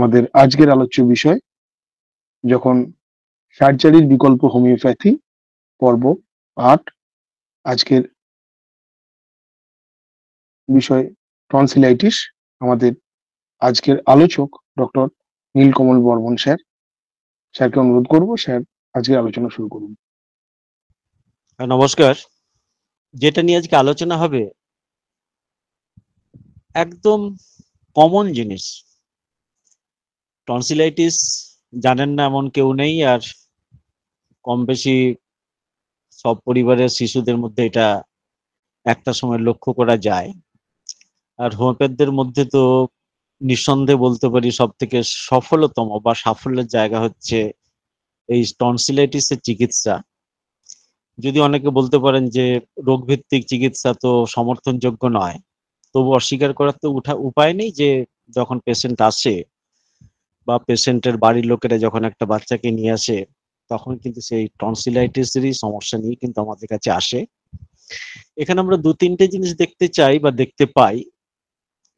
আমাদের আজকের আলোচ্য বিষয় যখন সার্জারির বিকল্প হোমিওপ্যাথি পর্ব ৮। আজকের বিষয় টনসিলাইটিস। আমাদের আজকের আলোচক ডক্টর নীলকমল বর্মন স্যার। স্যারকে অনুরোধ করবো স্যার আজকের আলোচনা শুরু করুন। নমস্কার। যেটা নিয়ে আজকে আলোচনা হবে একদম কমন জিনিস। টনসিলাইটিস জানেন না এমন কেউ নেই, আর কম বেশি সব পরিবারের শিশুদের মধ্যে এটা একটা সময় লক্ষ্য করা যায়। আর হোমিওপ্যাথদের মধ্যে তো নিঃসন্দেহে বলতে পারি সব থেকে সফলতম বা সাফল্যের জায়গা হচ্ছে এই টনসিলাইটিসের চিকিৎসা। যদি অনেকে বলতে পারেন যে রোগভিত্তিক চিকিৎসা তো সমর্থনযোগ্য নয়, তবু অস্বীকার করার তো উপায় নেই যে যখন পেশেন্ট আসে বা পেশেন্টের বাড়ির লোকেরা যখন একটা বাচ্চাকে নিয়ে আসে, তখন কিন্তু সেই টনসিলাইটিসেরই সমস্যা নিয়ে কিন্তু আমাদের কাছে আসে। এখানে আমরা দু তিনটে জিনিস দেখতে চাই বা দেখতে পাই।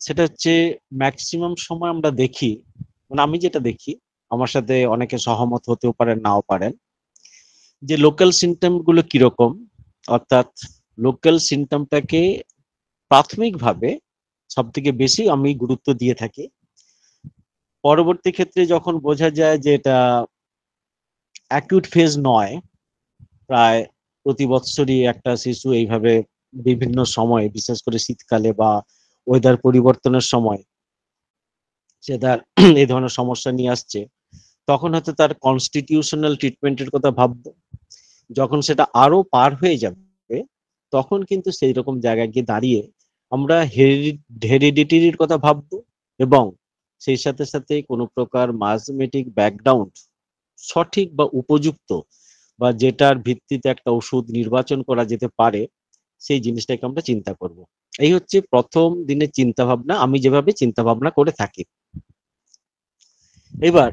সেটা হচ্ছে ম্যাক্সিমাম সময় আমরা দেখি, মানে আমি যেটা দেখি, আমার সাথে অনেকে সহমত হতেও পারেন নাও পারেন, যে লোকাল সিমটম গুলো কিরকম, অর্থাৎ লোকাল সিমটমটাকে প্রাথমিকভাবে সব থেকে বেশি আমি গুরুত্ব দিয়ে থাকি। পরবর্তী ক্ষেত্রে যখন বোঝা যায় যে এটা অ্যাকিউট ফেজ নয়, প্রায় প্রতি বছরই একটা শিশু এইভাবে বিভিন্ন সময়, বিশেষ করে শীতকালে বা ওয়েদার পরিবর্তনের সময় সে তার এই ধরনের সমস্যা নিয়ে আসছে, তখন হয়তো তার কনস্টিটিউশনাল ট্রিটমেন্টের কথা ভাববো। যখন সেটা আরো পার হয়ে যাবে, তখন কিন্তু সেই রকম জায়গায় গিয়ে দাঁড়িয়ে আমরা হেরিডিটির কথা ভাববো, এবং সেই সাথে সাথে কোনো প্রকার মাসমেটিক ব্যাকগ্রাউন্ড সঠিক বা উপযুক্ত বা যেটার ভিত্তিতে একটা ওষুধ নির্বাচন করা যেতে পারে, সেই জিনিসটাকে আমরা চিন্তা করব। এই হচ্ছে প্রথম দিনের চিন্তা ভাবনা, আমি যেভাবে চিন্তা ভাবনা করে থাকি। এবার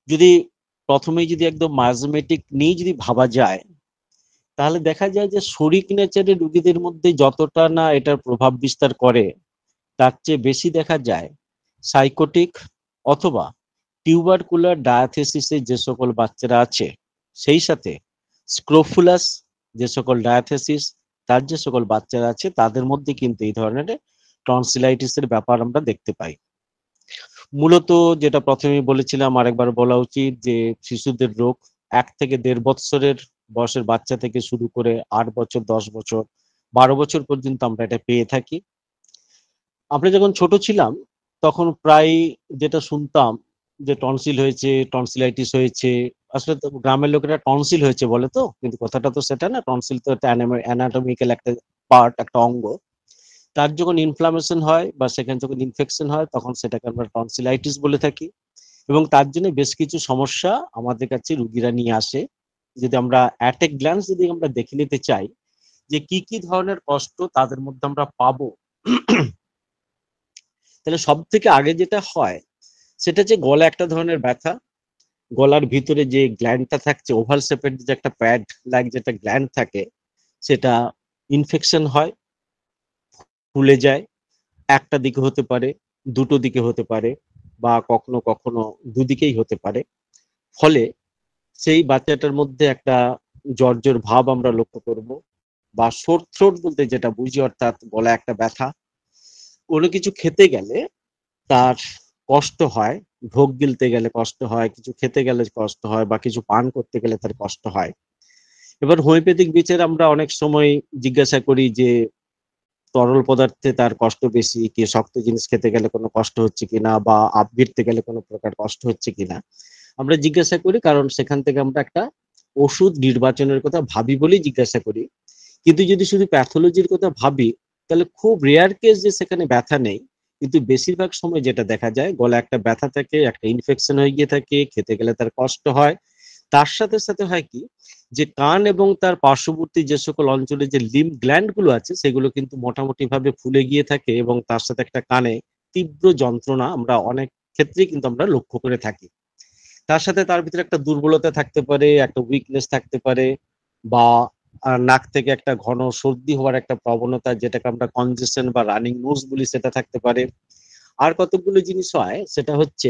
যদি প্রথমেই যদি একদম মাসমেটিক নিয়ে যদি ভাবা যায়, তাহলে দেখা যায় যে শরিক নেচারের রোগীদের মধ্যে যতটা না এটার প্রভাব বিস্তার করে, তার চেয়ে বেশি দেখা যায় সাইকোটিক অথবা টিউবারকুলার ডায়াথেসিসে যে সকল বাচ্চারা আছে, সেই সাথে স্ক্রোফুলাস যে সকল ডায়াথেসিস তার যে সকল বাচ্চারা আছে, তাদের মধ্যে কিন্তু এই ধরনের টনসিলাইটিসের ব্যাপার আমরা দেখতে পাই। মূলত যেটা প্রথমে বলেছিলাম, আরেকবার বলা উচিত যে শিশুদের রোগ 1 থেকে 1.5 বছরের বয়সের বাচ্চা থেকে শুরু করে 8 বছর, 10 বছর, 12 বছর পর্যন্ত আমরা এটা পেয়ে থাকি। আমরা যখন ছোট ছিলাম তখন প্রায় যেটা শুনতাম যে টনসিল হয়েছে, টনসিলাইটিস হয়েছে। আসলে তো গ্রামের লোকেরা টনসিল হয়েছে বলে, তো কিন্তু কথাটা তো সেটা না। টনসিল তো একটা অ্যানাটমিক্যাল একটা পার্ট, একটা অঙ্গ। তার যখন ইনফ্লামেশন হয় বা সেখানে যখন ইনফেকশন হয়, তখন সেটাকে আমরা টনসিলাইটিস বলে থাকি। এবং তার জন্য বেশ কিছু সমস্যা আমাদের কাছে রুগীরা নিয়ে আসে। যদি আমরা অ্যাট এ গ্ল্যান্স যদি আমরা দেখে নিতে চাই যে কি কি ধরনের কষ্ট তাদের মধ্যে আমরা পাবো, তাহলে সব থেকে আগে যেটা হয় সেটা যে গলা একটা ধরনের ব্যথা, গলার ভিতরে যে গ্ল্যান্ডটা থাকছে, ওভাল শেপের যে একটা প্যাড লাইক যেটা গ্ল্যান্ড থাকে, সেটা ইনফেকশন হয়, ফুলে যায়। একটা দিকে হতে পারে, দুটো দিকে হতে পারে, বা কখনো কখনো দুদিকেই হতে পারে। ফলে সেই বাচ্চাটার মধ্যে একটা জ্বর ভাব আমরা লক্ষ্য করব, বা সোর থ্রোট বলতে যেটা বুঝি, অর্থাৎ গলায় একটা ব্যথা। কোনো কিছু খেতে গেলে তার কষ্ট হয়, ঢোক গিলতে গেলে কষ্ট হয়, কিছু খেতে গেলে কষ্ট হয়, বা কিছু পান করতে গেলে তার কষ্ট হয়। এবার হোমিওপ্যাথিক বিচার আমরা অনেক সময় জিজ্ঞাসা করি যে তরল পদার্থে তার কষ্ট বেশি, কি শক্ত জিনিস খেতে গেলে কোনো কষ্ট হচ্ছে কিনা, বা আপ ভিড়তে গেলে কোনো প্রকার কষ্ট হচ্ছে কিনা আমরা জিজ্ঞাসা করি, কারণ সেখান থেকে আমরা একটা ওষুধ নির্বাচনের কথা ভাবি বলেই জিজ্ঞাসা করি। কিন্তু যদি শুধু প্যাথোলজির কথা ভাবি, তাহলে খুব রেয়ার কেস যে সেখানে ব্যথা নেই, কিন্তু বেশিরভাগ সময় যেটা দেখা যায় গলা একটা ব্যথা থাকে, একটা ইনফেকশন হয়ে গিয়ে থাকে, খেতে গেলে তার কষ্ট হয়। তার সাথে সাথে হয় কি, যে কান এবং তার পার্শ্ববর্তী যে সকল অঞ্চলে যে লিম্ফ গ্ল্যান্ড গুলো আছে, সেগুলো কিন্তু মোটামুটি ভাবে ফুলে গিয়ে থাকে, এবং তার সাথে একটা কানে তীব্র যন্ত্রণা আমরা অনেক ক্ষেত্রেই কিন্তু আমরা লক্ষ্য করে থাকি। তার সাথে তার ভিতরে একটা দুর্বলতা থাকতে পারে, একটা উইকনেস থাকতে পারে, বা নাক থেকে একটা ঘন সর্দি হওয়ার একটা প্রবণতা, যেটাকে আমরা কনজেশন বা রানিং নোজ বলি, সেটা থাকতে পারে। আর কতগুলো জিনিস হয়, সেটা হচ্ছে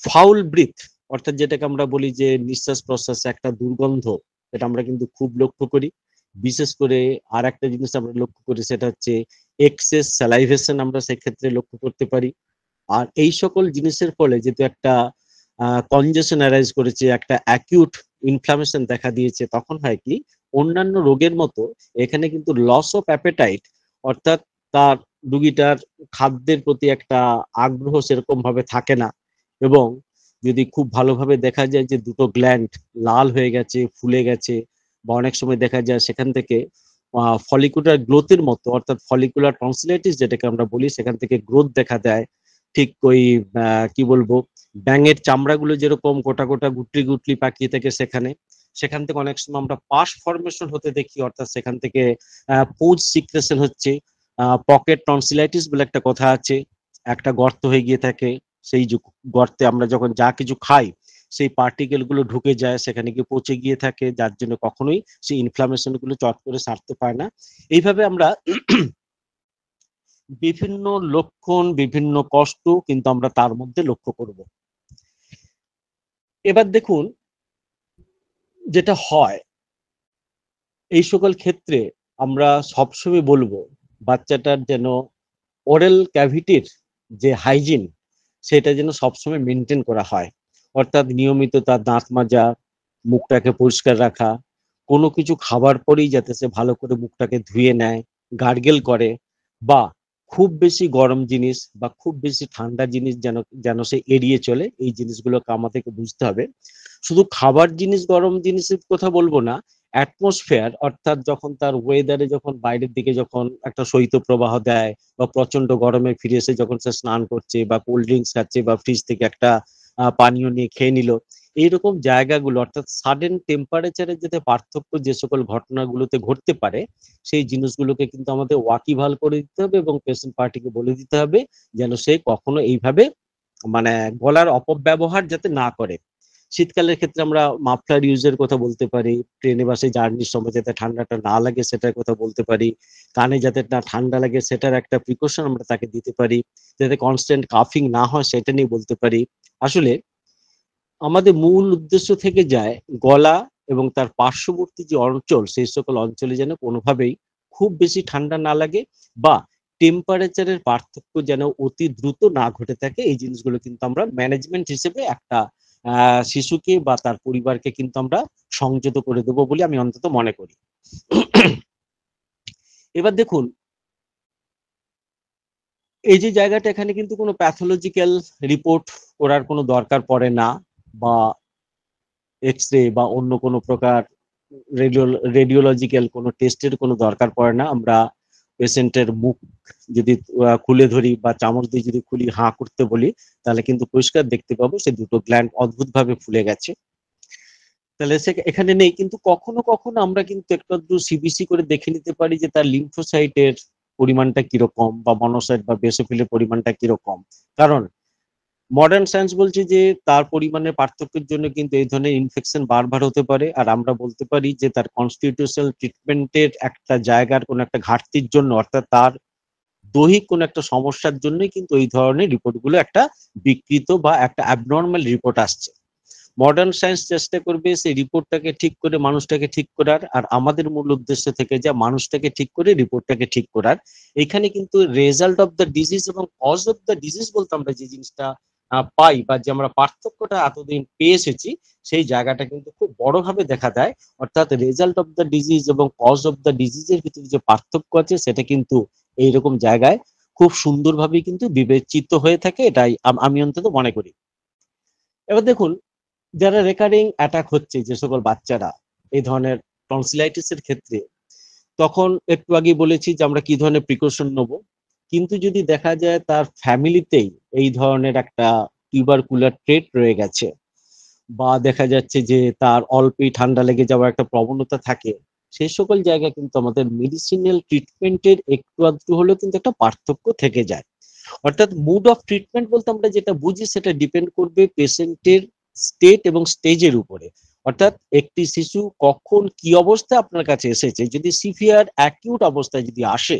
ফাউল ব্রিথ, অর্থাৎ যেটাকে আমরা বলি যে নিঃশ্বাস প্রশ্বাসে একটা দুর্গন্ধ, এটা আমরা কিন্তু খুব লক্ষ্য করি। বিশেষ করে আর একটা জিনিস আমরা লক্ষ্য করি, সেটা হচ্ছে এক্সেস স্যালাইভেশন আমরা সেক্ষেত্রে লক্ষ্য করতে পারি। আর এই সকল জিনিসের ফলে যেহেতু একটা কনজেশন অ্যারাইজ করেছে, একটা অ্যাকিউট ইনফ্লামেশন দেখা দিয়েছে, তখন হয় কি অন্যান্য রোগের মতো এখানে কিন্তু লস অফ অ্যাপেটাইট, অর্থাৎ তার রুগীটার খাদ্যের প্রতি একটা আগ্রহ সেরকম ভাবে থাকে না। এবং যদি খুব ভালোভাবে দেখা যায় যে দুটো গ্ল্যান্ড লাল হয়ে গেছে, ফুলে গেছে, বা অনেক সময় দেখা যায় সেখান থেকে ফলিকুলার গ্রোথের মতো, অর্থাৎ ফলিকুলার টনসিলাইটিস যেটাকে আমরা বলি, সেখান থেকে গ্রোথ দেখা দেয়। ঠিক ওই কি বলবো, ব্যাঙের চামড়াগুলো যেরকম গোটা গোটা গুটলি গুটলি পাকিয়ে থাকে, সেখান থেকে অনেক সময় আমরা পাস ফর্মেশন হতে দেখি, অর্থাৎ সেখান থেকে পুজ সিক্রেশন হচ্ছে। পকেট টনসিলাইটিস বলে একটা কথা আছে, একটা গর্ত হয়ে গিয়ে থাকে, সেই গর্তে আমরা যখন যা কিছু খাই সেই পার্টিকেল গুলো ঢুকে যায়, সেখানে গিয়ে পচে গিয়ে থাকে, যার জন্য কখনোই সেই ইনফ্লামেশন গুলো চট করে সারতে পারে না। এইভাবে আমরা বিভিন্ন লক্ষণ, বিভিন্ন কষ্ট কিন্তু আমরা তার মধ্যে লক্ষ্য করব। এবার দেখুন, যেটা হয় এই সকল ক্ষেত্রে, আমরা সবসময় বলবো বাচ্চাটার যেন ওরাল ক্যাভিটির যে হাইজিন, সেটা যেন সবসময় মেনটেন করা হয়। অর্থাৎ নিয়মিত তার দাঁত মাজা, মুখটাকে পরিষ্কার রাখা, কোনো কিছু খাবার পরেই যাতে সে ভালো করে মুখটাকে ধুয়ে নেয়, গার্গেল করে, বা খুব বেশি গরম জিনিস বা খুব বেশি ঠান্ডা জিনিস যেন যেন সে এড়িয়ে চলে। এই জিনিসগুলোকে আমাদেরকে বুঝতে হবে। শুধু খাবার জিনিস, গরম জিনিসের কথা বলবো না, অ্যাটমসফেয়ার, অর্থাৎ যখন তার ওয়েদারে, যখন বাইরের দিকে যখন একটা শৈত্যপ্রবাহ দেয়, বা প্রচন্ড গরমে ফিরে এসে যখন সে স্নান করছে বা কোল্ড ড্রিঙ্কস খাচ্ছে বা ফ্রিজ থেকে একটা পানীয় নিয়ে খেয়ে নিল, এইরকম জায়গাগুলো, অর্থাৎ সাডেন টেম্পারেচারের যাতে পার্থক্য যে সকল ঘটনাগুলোতে ঘটতে পারে, সেই জিনিসগুলোকে কিন্তু আমাদের ওয়াকিবহাল করে দিতে হবে এবং পেশেন্ট পার্টিকে বলে দিতে হবে যেন সে কখনো এইভাবে মানে গলার অপব্যবহার যাতে না করে। শীতকালের ক্ষেত্রে আমরা মাফলার ইউজের কথা বলতে পারি, ট্রেনে বাসে জার্নির সময় যাতে ঠান্ডাটা না লাগে সেটার কথা বলতে পারি, কানে যাতে না ঠান্ডা লাগে সেটার একটা প্রিকশন আমরা তাকে দিতে পারি, যাতে কনস্ট্যান্ট কাফিং না হয় সেটা নিয়ে বলতে পারি। আসলে আমাদের মূল উদ্দেশ্য থেকে যায় গলা এবং তার পার্শ্ববর্তী যে অঞ্চল, সেই সকল অঞ্চলে যেন কোনোভাবেই খুব বেশি ঠান্ডা না লাগে, বা টেম্পারেচারের পার্থক্য যেন অতি দ্রুত না ঘটে থাকে। এই জিনিসগুলো কিন্তু আমরা ম্যানেজমেন্ট হিসেবে একটা শিশুকে বা তার পরিবারকে কিন্তু আমরা সংযত করে দেবো বলে আমি অন্তত মনে করি। এবার দেখুন, এই যে জায়গাটা, এখানে কিন্তু কোনো প্যাথোলজিক্যাল রিপোর্ট করার কোনো দরকার পড়ে না, বা এক্স-রে বা অন্য কোনো প্রকার রেডিওলজিক্যাল কোনো টেস্টের কোনো দরকার পড়ে না। আমরা পেশেন্টের মুখ যদি খুলে ধরি বা চামচ দিয়ে যদি খুলি, হাঁ করতে বলি, তাহলে কিন্তু পরিষ্কার দেখতে পাবো সে দুটো গ্ল্যান্ড অদ্ভুতভাবে ফুলে গেছে। তাহলে সে এখানে নেই, কিন্তু কখনো কখনো আমরা কিন্তু একটু সিবিসি করে দেখে নিতে পারি যে তার লিম্ফোসাইটের পরিমাণটা কিরকম, বা মনোসাইট বা বেসোফিলের পরিমাণটা কিরকম। কারণ মডার্ন সায়েন্স বলছে যে তার পরিমাণের পার্থক্যের জন্য কিন্তু এই ধরনের ইনফেকশন বারবার হতে পারে। আর আমরা বলতে পারি যে তার কনস্টিটিউশনাল ট্রিটমেন্টের একটা জায়গার কোনো একটা ঘাটতির জন্য, অর্থাৎ তার দৈহিক কোনো একটা সমস্যার জন্যই কিন্তু এই ধরনের রিপোর্টগুলো একটা বিকৃত বা একটা অ্যাবনর্মাল রিপোর্ট আসছে। মডার্ন সায়েন্স চেষ্টা করবে সেই রিপোর্টটাকে ঠিক করে মানুষটাকে ঠিক করার, আর আমাদের মূল উদ্দেশ্য থেকে যা মানুষটাকে ঠিক করে রিপোর্টটাকে ঠিক করার। এখানে কিন্তু রেজাল্ট অফ দ্য ডিজিজ এবং কজ অফ দ্য ডিজিজ বলতে আমরা যে জিনিসটা পাই, বা যে আমরা পার্থক্যটা এতদিন পেয়ে এসেছি, সেই জায়গাটা কিন্তু খুব বড়ভাবে দেখা দেয়। অর্থাৎ রেজাল্ট অফ দ্য ডিজিজ এবং কজ অফ দ্য ডিজিজের ভিতরে যে পার্থক্য আছে, সেটা কিন্তু এইরকম জায়গায় খুব সুন্দরভাবে কিন্তু বিবেচিত হয়ে থাকে, এটাই আমি অন্তত মনে করি। এবার দেখুন, যারা রেকারিং অ্যাটাক হচ্ছে, যে সকল বাচ্চারা এই ধরনের টনসিলাইটিস এর ক্ষেত্রে, তখন একটু আগে বলেছি যে আমরা কি ধরনের প্রিকশন নেব। কিন্তু যদি দেখা যায় তার ফ্যামিলিতেই এই ধরনের একটা টিউবারকুলার ট্রেট রয়ে গেছে, বা দেখা যাচ্ছে যে তার অল্পই ঠান্ডা লেগে যাওয়ার একটা প্রবণতা থাকে, সেই সকল জায়গায় কিন্তু আমাদের মেডিসিনাল ট্রিটমেন্টের একটু আধটু হলেও কিন্তু একটা পার্থক্য থেকে যায়। অর্থাৎ মুড অফ ট্রিটমেন্ট বলতে আমরা যেটা বুঝি, সেটা ডিপেন্ড করবে পেশেন্টের স্টেট এবং স্টেজের উপরে। অর্থাৎ একটি শিশু কখন কি অবস্থায় আপনার কাছে এসেছে, যদি সিভিয়ার অ্যাকিউট অবস্থায় যদি আসে,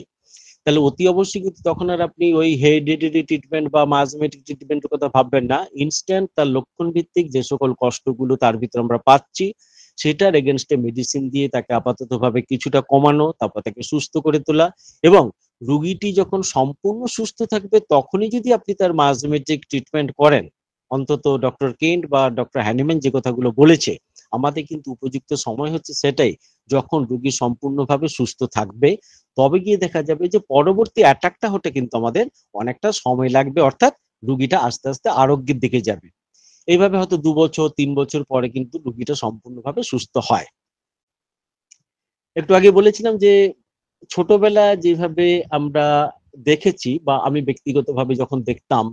তাহলে অতি অবশ্যই কিন্তু তখন আর আপনি ওই হেরিডিটারি ট্রিটমেন্ট বা মায়োজমেটিক ট্রিটমেন্টের কথা ভাববেন না। ইনস্ট্যান্ট তার লক্ষণ ভিত্তিক যে সকল কষ্টগুলো তার ভিতরে আমরা পাচ্ছি, সেটার এগেনস্টে মেডিসিন দিয়ে তাকে আপাতত ভাবে কিছুটা কমানো, তারপর তাকে সুস্থ করে তোলা, এবং রুগীটি যখন সম্পূর্ণ সুস্থ থাকবে তখনই যদি আপনি তার মায়োজমেটিক ট্রিটমেন্ট করেন, অন্তত ডক্টর কেন্ট বা ডক্টর হ্যানিম্যান যে কথাগুলো বলেছে, আমাদের কিন্তু উপযুক্ত সময় হচ্ছে সেটাই, যখন রুগী সম্পূর্ণভাবে সুস্থ থাকবে। তবে গিয়ে দেখা যাবে যে পরবর্তী অ্যাটাকটা হতে কিন্তু আমাদের অনেকটা সময় লাগবে, অর্থাৎ রুগীটা আস্তে আস্তে আরোগ্যের দিকে যাবে। এইভাবে হয়তো 2 বছর 3 বছর পরে কিন্তু রুগীটা সম্পূর্ণভাবে সুস্থ হয়। একটু আগে বলেছিলাম যে ছোটবেলা যেভাবে আমরা দেখেছি বা আমি ব্যক্তিগতভাবে যখন দেখতাম,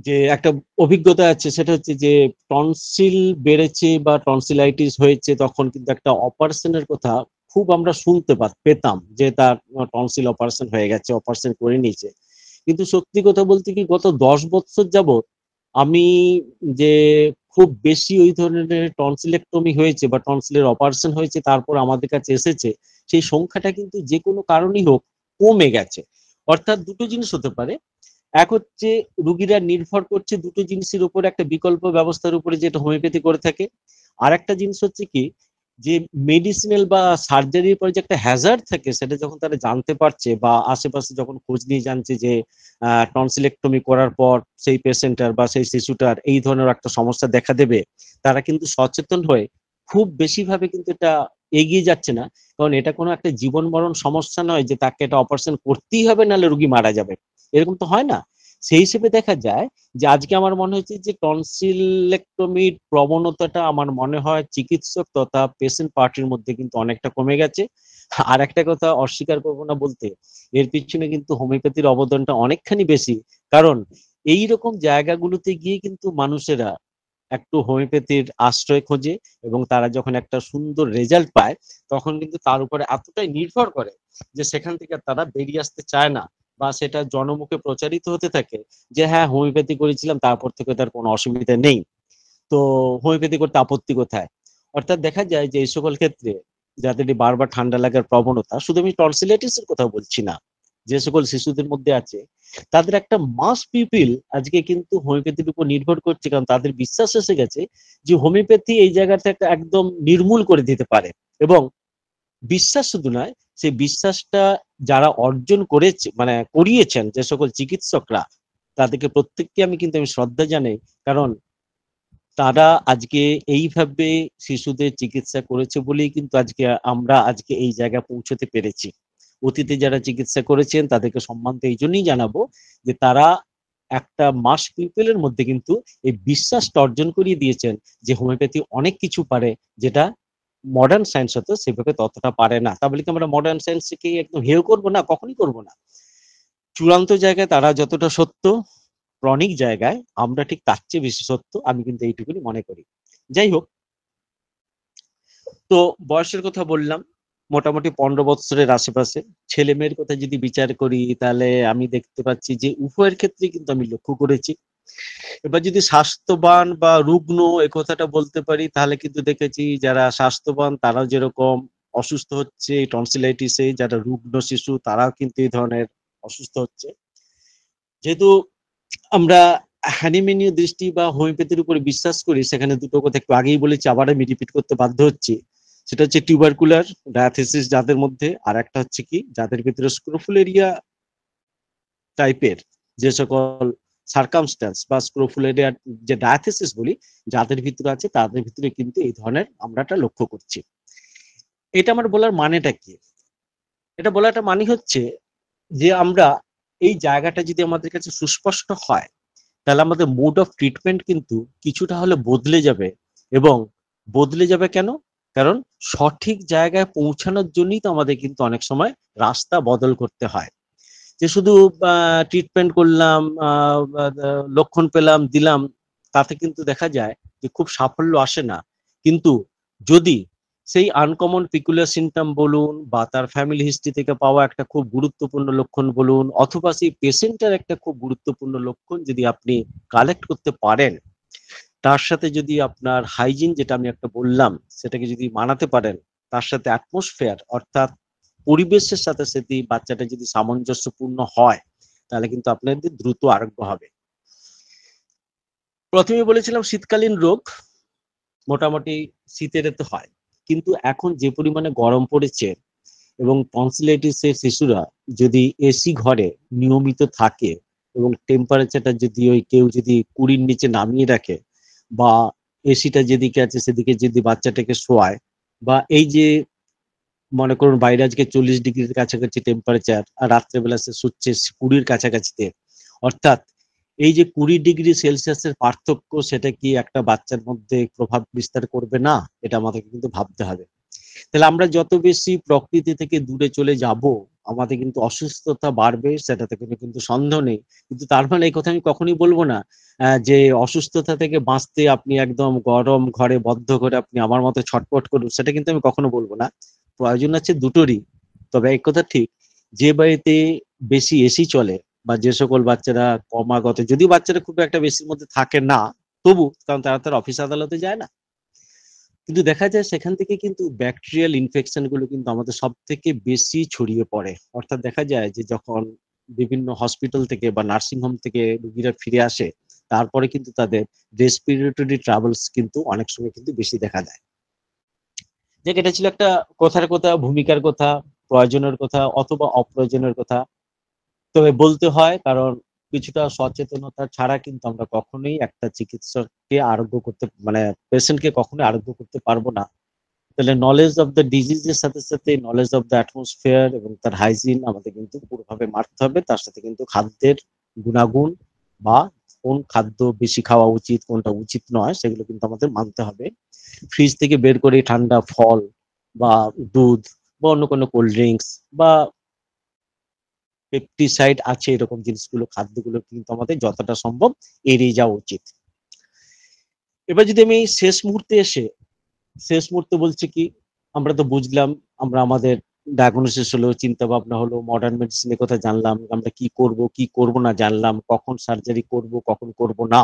যে একটা অভিজ্ঞতা আছে, সেটা হচ্ছে যে টনসিল বেড়েছে বা টনসিলাইটিস হয়েছে, তখন কিন্তু একটা অপারেশনের কথা খুব আমরা শুনতে পেতাম যে তার টনসিল অপারেশন হয়ে গেছে, অপারেশন করে নিয়েছে। কিন্তু সত্যি কথা বলতে কি, গত 10 বছর যাবত আমি যে খুব বেশি ওই ধরনের টনসিলেক্টমি হয়েছে বা টনসিলের অপারেশন হয়েছে তারপর আমাদের কাছে এসেছে, সেই সংখ্যাটা কিন্তু যে কোনো কারণেই হোক কমে গেছে। অর্থাৎ দুটো জিনিস হতে পারে, এক হচ্ছে রুগীরা নির্ভর করছে দুটো জিনিসের উপর, একটা বিকল্প ব্যবস্থার উপরে যেটা হোমিওপ্যাথি করে থাকে, আর একটা জিনিস হচ্ছে কি, যে মেডিসিনাল বা সার্জারির পরে যে একটা হ্যাজার্ড থাকে সেটা যখন তারা জানতে পারছে বা আশেপাশে যখন খোঁজ নিয়ে জানছে যে টনসিলেক্টমি করার পর সেই পেশেন্টার বা সেই শিশুটার এই ধরনের একটা সমস্যা দেখা দেবে, তারা কিন্তু সচেতন হয়ে খুব বেশিভাবে কিন্তু এটা এগিয়ে যাচ্ছে না। কারণ এটা কোনো একটা জীবন মরণ সমস্যা নয় যে তাকে এটা অপারেশন করতেই হবে নাহলে রুগী মারা যাবে, এরকম তো হয় না। সেই হিসেবে দেখা যায় যে আজকে আমার মনে হচ্ছে যে টনসিলেক্টমির প্রবণতাটা আমার মনে হয় চিকিৎসক তথা পেশেন্ট পার্টির মধ্যে কিন্তু অনেকটা কমে গেছে। আর একটা কথা অস্বীকার করবো না বলতে, এর পিছনে কিন্তু হোমিওপ্যাথির অবদানটা অনেকখানি বেশি। কারণ এই রকম জায়গাগুলোতে গিয়ে কিন্তু মানুষেরা একটু হোমিওপ্যাথির আশ্রয় খোঁজে, এবং তারা যখন একটা সুন্দর রেজাল্ট পায় তখন কিন্তু তার উপরে এতটাই নির্ভর করে যে সেখান থেকে তারা বেরিয়ে আসতে চায় না, বা সেটা জনমুখে প্রচারিত হতে থাকে যে হ্যাঁ হোমিওপ্যাথি করেছিলাম তারপর থেকে তার কোনো অসুবিধা নেই, তো হোমিওপ্যাথি করতে আপত্তি কোথায়। অর্থাৎ দেখা যায় যে এই সকল ক্ষেত্রে যাদের বারবার ঠান্ডা লাগার প্রবণতা, শুধু আমি টনসিলাইটিস এর কথা বলছি না, যে সকল শিশুদের মধ্যে আছে তাদের একটা মাস পিপিল আজকে কিন্তু হোমিওপ্যাথির উপর নির্ভর করছে, কারণ তাদের বিশ্বাস এসে গেছে যে হোমিওপ্যাথি এই জায়গাটা একদম নির্মূল করে দিতে পারে। এবং বিশ্বাস শুধু নয়, সেই বিশ্বাসটা যারা অর্জন করেছে মানে করিয়েছেন যে সকল চিকিৎসকরা, তাদেরকে প্রত্যেককে আমি শ্রদ্ধা জানাই। কারণ তারা আজকে এইভাবে শিশুদের চিকিৎসা করেছে বলেই কিন্তু আজকে এই জায়গায় পৌঁছতে পেরেছি। অতীতে যারা চিকিৎসা করেছেন তাদেরকে সম্মান তো এই জন্যই জানাবো যে তারা একটা মাস পিপলের মধ্যে কিন্তু এই বিশ্বাসটা অর্জন করিয়ে দিয়েছেন যে হোমিওপ্যাথি অনেক কিছু পারে, যেটা মডার্ন সায়েন্স হতো সেভাবে ততটা পারে না। তা বলে কি আমরা মডার্ন সায়েন্সকে একদম হেয় করবো না? কখনই করবো না। চূড়ান্ত জায়গায় তারা যতটা সত্য, ক্রনিক জায়গায় আমরা ঠিক তার চেয়ে বেশি সত্য, আমি কিন্তু এইটুকুনি মনে করি। যাই হোক, তো বয়সের কথা বললাম, মোটামুটি 15 বছরের আশেপাশে। ছেলে মেয়ের কথা যদি বিচার করি তাহলে আমি দেখতে পাচ্ছি যে উভয়ের ক্ষেত্রে কিন্তু আমি লক্ষ্য করেছি। এবার যদি স্বাস্থ্যবান বা রুগ্ন এ কথাটা বলতে পারি, তাহলে কিন্তু দেখেছি যারা স্বাস্থ্যবান তারাও যেরকম অসুস্থ হচ্ছে এই টনসিলাইটিসে, যারা রুগ্ন শিশু তারাও কিন্তু এই ধরনের অসুস্থ হচ্ছে। যেহেতু আমরা হ্যানিম্যানীয় দৃষ্টি বা হোমিওপ্যাথির উপরে বিশ্বাস করি, সেখানে দুটো কথা একটু আগেই বলেছি, আবার আমি রিপিট করতে বাধ্য হচ্ছি। সেটা হচ্ছে টিউবারকুলার ডায়াথেসিস যাদের মধ্যে, আর একটা হচ্ছে কি যাদের ভিতরে স্ক্রোফুলেরিয়া টাইপের যে সকল সার্কামস্ট্যান্স বা স্ক্রোফুলেরিয়া যে ডায়াথেসিস বলি যাদের ভিতরে আছে, তাদের ভিতরে কিন্তু এই ধরনের আমরা লক্ষ্য করছি। এটা আমার বলার মানেটা কি? এটা বলাটা মানে হচ্ছে যে আমরা এই জায়গাটা যদি আমাদের কাছে সুস্পষ্ট হয়, তাহলে আমাদের মোড অফ ট্রিটমেন্ট কিন্তু কিছুটা হলে বদলে যাবে। এবং বদলে যাবে কেন? কারণ সঠিক জায়গায় পৌঁছানোর জন্যই তো আমাদের কিন্তু অনেক সময় রাস্তা বদল করতে হয়। যে শুধু ট্রিটমেন্ট করলাম, লক্ষণ পেলাম, দিলাম, তাতে কিন্তু দেখা যায় যে খুব সাফল্য আসে না। কিন্তু যদি সেই আনকমন পিকুলার সিমটম বলুন বা তার ফ্যামিলি হিস্ট্রি থেকে পাওয়া একটা খুব গুরুত্বপূর্ণ লক্ষণ বলুন, অথবা সেই পেশেন্টের একটা খুব গুরুত্বপূর্ণ লক্ষণ যদি আপনি কালেক্ট করতে পারেন, তার সাথে যদি আপনার হাইজিন যেটা আমি একটা বললাম সেটাকে যদি মানাতে পারেন, তার সাথে অ্যাটমসফেয়ার অর্থাৎ পরিবেশের সাথে সাথে বাচ্চাটা যদি সামঞ্জস্যপূর্ণ হয় তাহলে কিন্তু আপনাদের দ্রুত আরোগ্য হবে। প্রথমে বলেছিলাম শীতকালীন রোগ মোটামুটি শীতের এতে হয়, কিন্তু এখন যে পরিমাণে গরম পড়েছে এবং টনসিলাইটিসের শিশুরা যদি এসি ঘরে নিয়মিত থাকে এবং টেম্পারেচারটা যদি ওই কেউ যদি 20-র নিচে নামিয়ে রাখে বা এসিটা যেদিকে আছে সেদিকে যদি বাচ্চাটাকে শোয়ায়, বা এই যে মনে করুন বাইরে আজকে 40 ডিগ্রির কাছাকাছি টেম্পারেচার আর রাত্রেবেলা সে শুচ্ছে 20-র কাছাকাছিতে, অর্থাৎ এই যে 20 ডিগ্রি সেলসিয়াসের পার্থক্য সেটা কি একটা বাচ্চার মধ্যে প্রভাব বিস্তার করবে না? এটা আমাদেরকে কিন্তু ভাবতে হবে। তাহলে আমরা যত বেশি প্রকৃতি থেকে দূরে চলে যাব আমাদের কিন্তু অসুস্থতা বাড়বে, সেটাতে কোনো কিন্তু সন্দেহ নেই। কিন্তু তার মানে এই কথা আমি কখনোই বলবো না যে অসুস্থতা থেকে বাঁচতে আপনি একদম গরম ঘরে বদ্ধ করে আপনি আমার মতো ছটপট করুন, সেটা কিন্তু আমি কখনো বলবো না। প্রয়োজন আছে দুটোরই। তবে এক কথা ঠিক, যে বাড়িতে বেশি এসি চলে বা যে সকল বাচ্চারা ক্রমাগত, যদি বাচ্চারা খুব একটা বেশির মধ্যে থাকে না তবু, কারণ তারা তার অফিস আদালতে যায় না, কিন্তু দেখা যায় সেখান থেকে কিন্তু ব্যাকটেরিয়াল ইনফেকশন গুলো কিন্তু আমাদের সব থেকে বেশি ছড়িয়ে পড়ে। অর্থাৎ দেখা যায় যে যখন বিভিন্ন হসপিটাল থেকে বা নার্সিং হোম থেকে রোগীরা ফিরে আসে তারপরে কিন্তু তাদের রেসপিরেটরি ট্রাবলস কিন্তু অনেক সময় কিন্তু বেশি দেখা দেয়। যে এটা ছিল একটা কথার কথা, ভূমিকার কথা, প্রয়োজনের কথা অথবা অপ্রয়োজনের কথা। তবে বলতে হয় কারণ কিছুটা সচেতনতা ছাড়া কিন্তু আমরা কখনোই একটা চিকিৎসককে আরোগ্য করতে, মানে পেশেন্টকে কখনোই আরোগ্য করতে পারবো না। তাহলে নলেজ অফ দ্য ডিজিজের সাথে সাথে নলেজ অফ দ্য অ্যাটমসফিয়ার এবং তার হাইজিন আমাদের কিন্তু পুরোভাবে মারতে হবে। তার সাথে কিন্তু খাদ্যের গুণাগুণ বা কোন খাদ্য বেশি খাওয়া উচিত কোনটা উচিত নয় সেগুলো কিন্তু আমাদের মানতে হবে। ফ্রিজ থেকে বের করে ঠান্ডা ফল বা দুধ বা অন্য কোনো কোল্ড ড্রিঙ্কস বা পেপটিসাইড আছে এরকম জিনিসগুলো, খাদ্যগুলো কিন্তু আমাদের যতটা সম্ভব এড়িয়ে যাওয়া উচিত। এবার যদি আমি শেষ মুহূর্তে বলছি কি, আমরা তো বুঝলাম, আমরা আমাদের ডায়াগনোসিস হলো, চিন্তা ভাবনা হলো, মডার্ন মেডিসিনের কথা জানলাম, আমরা কি করব না জানলাম, কখন সার্জারি করব কখন করব না,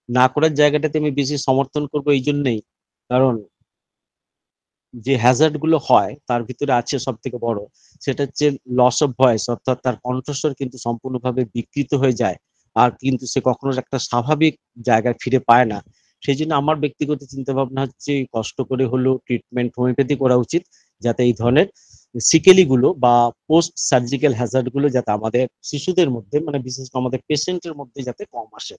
না করার জায়গাটাতে আমি বেশি সমর্থন করব এই জন্যই কারণ যে হ্যাজার্ড গুলো হয় তার ভিতরে আছে সব থেকে বড়, সেটা হচ্ছে লস অফ ভয়েস, অর্থাৎ তার কণ্ঠস্বর কিন্তু সম্পূর্ণভাবে বিকৃত হয়ে যায় আর কিন্তু সে কখনো একটা স্বাভাবিক জায়গায় ফিরে পায় না। সেই জন্য আমার ব্যক্তিগত চিন্তা ভাবনা হচ্ছে কষ্ট করে হলেও ট্রিটমেন্ট হোমিওপ্যাথি করা উচিত, যাতে এই ধরনের সিকেলি গুলো বা পোস্ট সার্জিক্যাল হ্যাজার্ড গুলো যাতে আমাদের শিশুদের মধ্যে, মানে বিশেষ করে আমাদের পেশেন্টের মধ্যে যাতে কম আসে।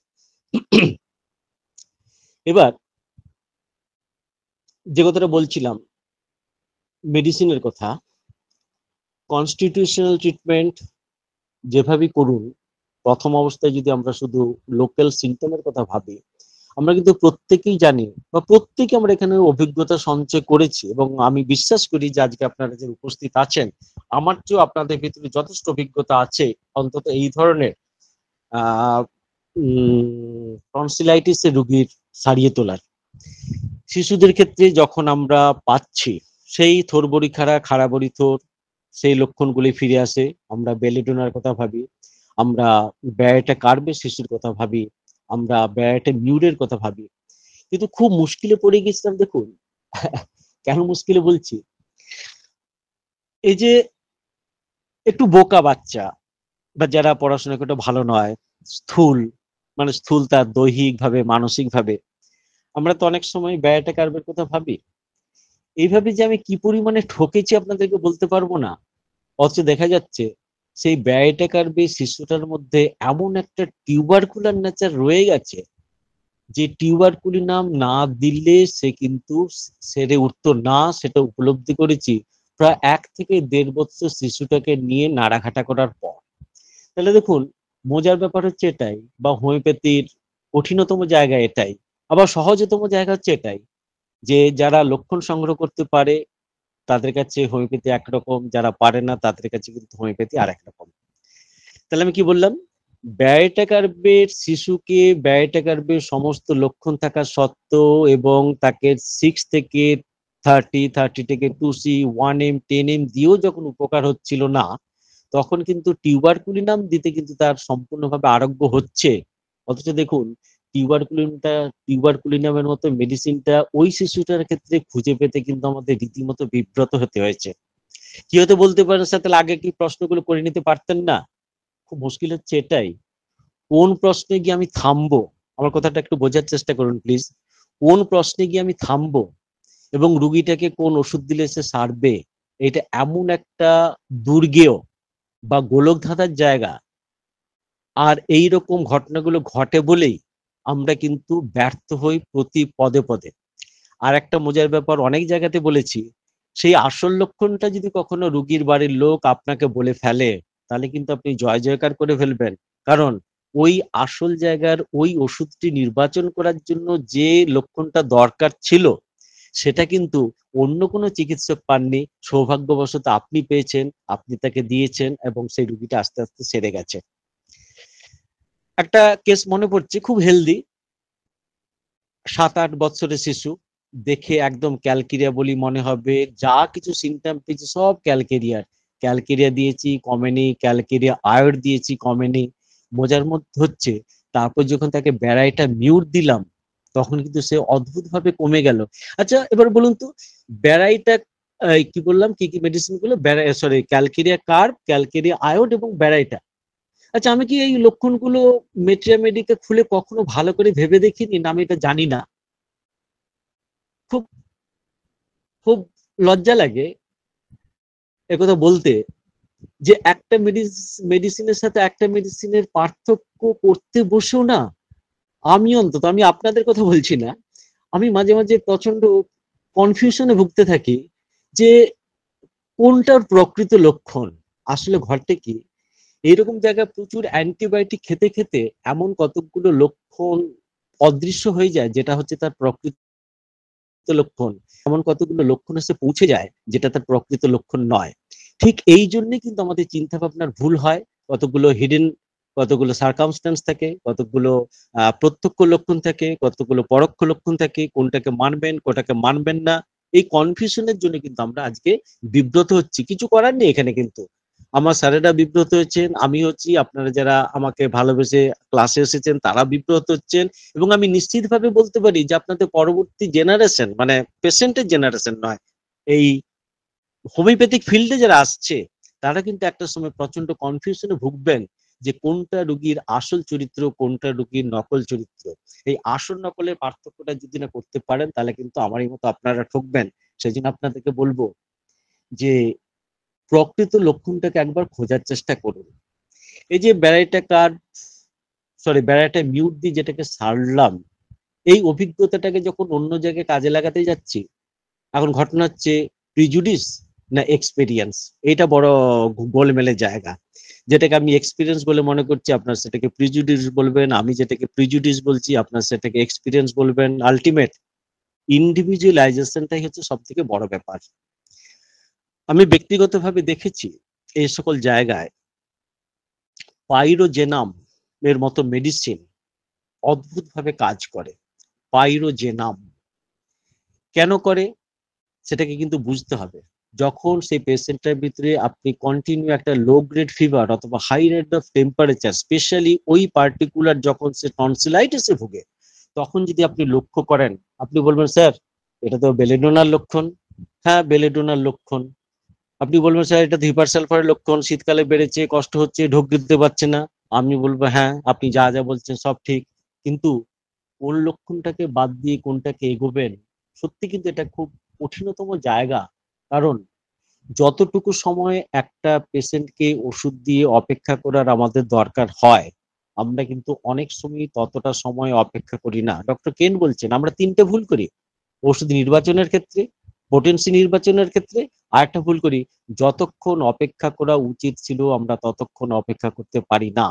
এবার যে কথাটা বলছিলাম মেডিসিনের কথা, কনস্টিটিউশনাল ট্রিটমেন্ট যেভাবেই করুন, প্রথম অবস্থায় যদি আমরা শুধু লোকাল সিমটমের কথা ভাবি, আমরা কিন্তু প্রত্যেকেই জানি বা প্রত্যেকে আমরা এখানে অভিজ্ঞতা সঞ্চয় করেছি এবং আমি বিশ্বাস করি যে আজকে আপনারা যে উপস্থিত আছেন আমার চেয়েও আপনাদের ভিতরে যথেষ্ট অভিজ্ঞতা আছে অন্তত এই ধরনের আহ টনসিলাইটিসের রোগীর সারিয়ে তোলার। শিশুদের ক্ষেত্রে যখন আমরা পাচ্ছি সেই থোড়বড়ি খাড়া বড়ি থোড়, সেই লক্ষণগুলি ফিরে আসে, আমরা বেলিডোনার কথা ভাবি, আমরা ব্যয়টা কাটবে শিশুর কথা ভাবি, আমরা ব্যয়টা মিউরের কথা ভাবি, কিন্তু খুব মুশকিলে পড়ে গেছিলাম দেখুন। কেন মুশকিলে বলছি, এই যে একটু বোকা বাচ্চা বা যারা পড়াশোনা করতে ভালো নয়, স্থূল, মানে স্থূল তার দৈহিক ভাবে মানসিক ভাবে, আমরা তো অনেক সময় ব্যয়টা কাটবার কথা ভাবি। এইভাবে যে আমি কি পরিমাণে ঠকেছি আপনাদেরকে বলতে পারবো না। অথচ দেখা যাচ্ছে সেই ব্যয়টা কাটবে শিশুটার মধ্যে এমন একটা টিউবারকুলার নেচার রয়ে গেছে যে টিউবারকুলি নাম না দিলে সে কিন্তু সেরে উঠতো না, সেটা উপলব্ধি করেছি প্রায় 1 থেকে 1.5 বছর শিশুটাকে নিয়ে নাড়াঘাটা করার পর। তাহলে দেখুন মজার ব্যাপার হচ্ছে এটাই, বা হোমিওপ্যাথির কঠিনতম জায়গা এটাই, আবার সহজতম জায়গা হচ্ছে এটাই যে যারা লক্ষণ সংগ্রহ করতে পারে তাদের কাছে হোমিওপ্যাথি একরকম, যারা পারে না তাদের কাছে কিন্তু হোমিওপ্যাথি আর একরকম। তাহলে আমি কি বললাম, ব্যয়টা কাটবে শিশুকে, ব্যয়টা কাটবে সমস্ত লক্ষণ থাকা সত্ত্বেও এবং তাকে 6 থেকে 30, 30 থেকে 2C, 1M, 10M দিয়েও যখন উপকার হচ্ছিল না, তখন কিন্তু টিউবারকুলিনাম দিতে কিন্তু তার সম্পূর্ণভাবে আরোগ্য হচ্ছে। অথচ দেখুন টিউবারকুলিনামের মতো মেডিসিনটা ওই শিশুটার ক্ষেত্রে খুঁজে পেতে কিন্তু আমাদের রীতিমতো বিব্রত হতে হয়েছে। কি হতে বলতে পারেন স্যার, তাহলে আগে কি প্রশ্নগুলো করে নিতে পারতেন না? খুব মুশকিল হচ্ছে এটাই, কোন প্রশ্নে গিয়ে আমি থামবো। আমার কথাটা একটু বোঝার চেষ্টা করুন প্লিজ। কোন প্রশ্নে গিয়ে আমি থামবো এবং রুগীটাকে কোন ওষুধ দিলে সে সারবে, এটা এমন একটা দুর্গেয় বা গোলকধাঁধার জায়গা। আর এই রকম ঘটনাগুলো ঘটে বলেই আমরা কিন্তু ব্যর্থ হই প্রতি পদে পদে। আর একটা মজার ব্যাপার, অনেক জায়গাতে বলেছি, সেই আসল লক্ষণটা যদি কখনো রুগীর বাড়ির লোক আপনাকে বলে ফেলে, তাহলে কিন্তু আপনি জয় জয়কার করে ফেলবেন। কারণ ওই আসল জায়গার ওই ওষুধটি নির্বাচন করার জন্য যে লক্ষণটা দরকার ছিল, সেটা কিন্তু অন্য কোনো চিকিৎসক পাননি, সৌভাগ্যবশত আপনি পেয়েছেন, আপনি তাকে দিয়েছেন এবং সেই রুগীটা আস্তে আস্তে সেরে গেছে। একটা কেস মনে পড়ছে, খুব হেলদি, 7-8 বছরের শিশু, দেখে একদম ক্যালকেরিয়া বলি মনে হবে, যা কিছু সিমটম পেয়েছি সব ক্যালকেরিয়ার। ক্যালকেরিয়া দিয়েছি কমেনি, ক্যালকেরিয়া আয়োড দিয়েছি কমেনি। মজার মধ্যে হচ্ছে, তারপর যখন তাকে ব্যারাইটা মিউট দিলাম, তখন কিন্তু সে অদ্ভুত ভাবে কমে গেল। আচ্ছা এবার বলুন তো, ব্যারাইটা কি বললাম, কি কি মেডিসিন গুলো, সরি, ক্যালকেরিয়া কার্ব, ক্যালকেরিয়া আয়োড এবং ব্যারাইটা। আচ্ছা আমি কি এই লক্ষণগুলো মেট্রিয়া মেডিকে খুলে কখনো ভালো করে ভেবে দেখিনি, না আমি এটা জানি না? খুব খুব লজ্জা লাগে একথা বলতে, যে একটা মেডিসিনের সাথে একটা মেডিসিনের পার্থক্য করতে বসেও না, আমি অন্তত, আমি আপনাদের কথা বলছি না, আমি মাঝে মাঝে প্রচন্ড কনফিউশনে ভুগতে থাকি যে কোনটার প্রকৃত লক্ষণ। আসলে ঘটে কি, এইরকম জায়গায় প্রচুর অ্যান্টিবায়োটিক খেতে খেতে এমন কতকগুলো লক্ষণ অদৃশ্য হয়ে যায়, যেটা হচ্ছে তার প্রকৃত লক্ষণ। এমন কতগুলো লক্ষণ এসে পৌঁছে যায় যেটা তার প্রকৃত লক্ষণ নয়। ঠিক এই জন্য কিন্তু আমাদের চিন্তা ভাবনার ভুল হয়। কতগুলো হিডেন, কতগুলো সার্কামস্টেন্স থাকে, কতগুলো প্রত্যক্ষ লক্ষণ থাকে, কতগুলো পরোক্ষ লক্ষণ থাকে, কোনটাকে মানবেন কোনটাকে মানবেন না। এই কনফিউশনের জন্য কিন্তু আমরা আজকে বিব্রত হচ্ছি, কিছু করার নেই এখানে। কিন্তু আমার স্যারেরা বিব্রত হচ্ছেন, আমি হচ্ছি, আপনারা যারা আমাকে ভালোবেসে ক্লাসে এসেছেন তারা বিব্রত হচ্ছেন। এবং আমি নিশ্চিতভাবে বলতে পারি যে আপনাদের পরবর্তী জেনারেশন, মানে পেশেন্টের জেনারেশন নয়, এই হোমিওপ্যাথিক ফিল্ডে যারা আসছে, তারা কিন্তু একটা সময় প্রচন্ড কনফিউশনে ভুগবেন যে কোনটা রুগীর আসল চরিত্র, কোনটা রুগীর নকল চরিত্র। এই আসল নকলের পার্থক্যটা যদি না করতে পারেন, তাহলে কিন্তু আমারই মতো আপনারা ঠকবেন। সেই জন্য আপনাদেরকে বলবো যে প্রকৃত লক্ষণটাকে একবার খোঁজার চেষ্টা করুন। এই যে ব্যারাইটা কার্ড, সরি ব্যারাইটা মিউট দিয়ে যেটাকে সারলাম, এই অভিজ্ঞতাটাকে যখন অন্য জায়গায় কাজে লাগাতে যাচ্ছি, এখন ঘটনা হচ্ছে প্রিজুডিস না এক্সপেরিয়েন্স, এটা বড় গোলমেলের জায়গা। যেটাকে আমি এক্সপিরিয়েন্স বলে মনে করছি, আপনার সেটাকে প্রিজুডিস বলবেন, আমি যেটাকে প্রিজুডিস বলছি আপনার সেটাকে এক্সপিরিয়েন্স বলবেন। আলটিমেট ইন্ডিভিজুয়ালাইজেশনটাই হচ্ছে সব থেকে বড় ব্যাপার। আমি ব্যক্তিগতভাবে দেখেছি এই সকল জায়গায় পাইরোজেনাম এর মতো মেডিসিন অদ্ভুতভাবে কাজ করে। পাইরোজেনাম কেন করে সেটাকে কিন্তু বুঝতে হবে। যখন সেই পেশেন্টের ভিতরে আপনি কন্টিনিউ একটা লো গ্রেড ফিভার অথবা high rate of temperature, specially ওই পার্টিকুলার যখন সে টনসিলাইটিসে ভুগে, তখন যদি আপনি লক্ষ্য করেন, আপনি বলবেন স্যার এটা তো বেলেডোনার লক্ষণ। হ্যাঁ বেলেডোনার লক্ষণ। আপনি বলবেন স্যার এটা তো হিপার সালফারের লক্ষণ, শীতকালে বেড়েছে, কষ্ট হচ্ছে, ঢোক দিতে পারছে না। আমি বলবো হ্যাঁ আপনি যা যা বলছেন সব ঠিক, কিন্তু কোন লক্ষণটাকে বাদ দিয়ে কোনটাকে এগোবেন, সত্যি কিন্তু এটা খুব কঠিনতম জায়গা। কারণ যতটুকু সময় একটা পেশেন্টকে ওষুধ দিয়ে অপেক্ষা করার আমাদের দরকার হয়, আমরা কিন্তু অনেক সময় ততটা সময় অপেক্ষা করি না। ডক্টর কেন বলছেন আমরা তিনটে ভুল করি ওষুধ নির্বাচনের ক্ষেত্রে, পোটেন্সি নির্বাচনের ক্ষেত্রে। আর একটা ভুল করি, যতক্ষণ অপেক্ষা করা উচিত ছিল আমরা ততক্ষণ অপেক্ষা করতে পারি না।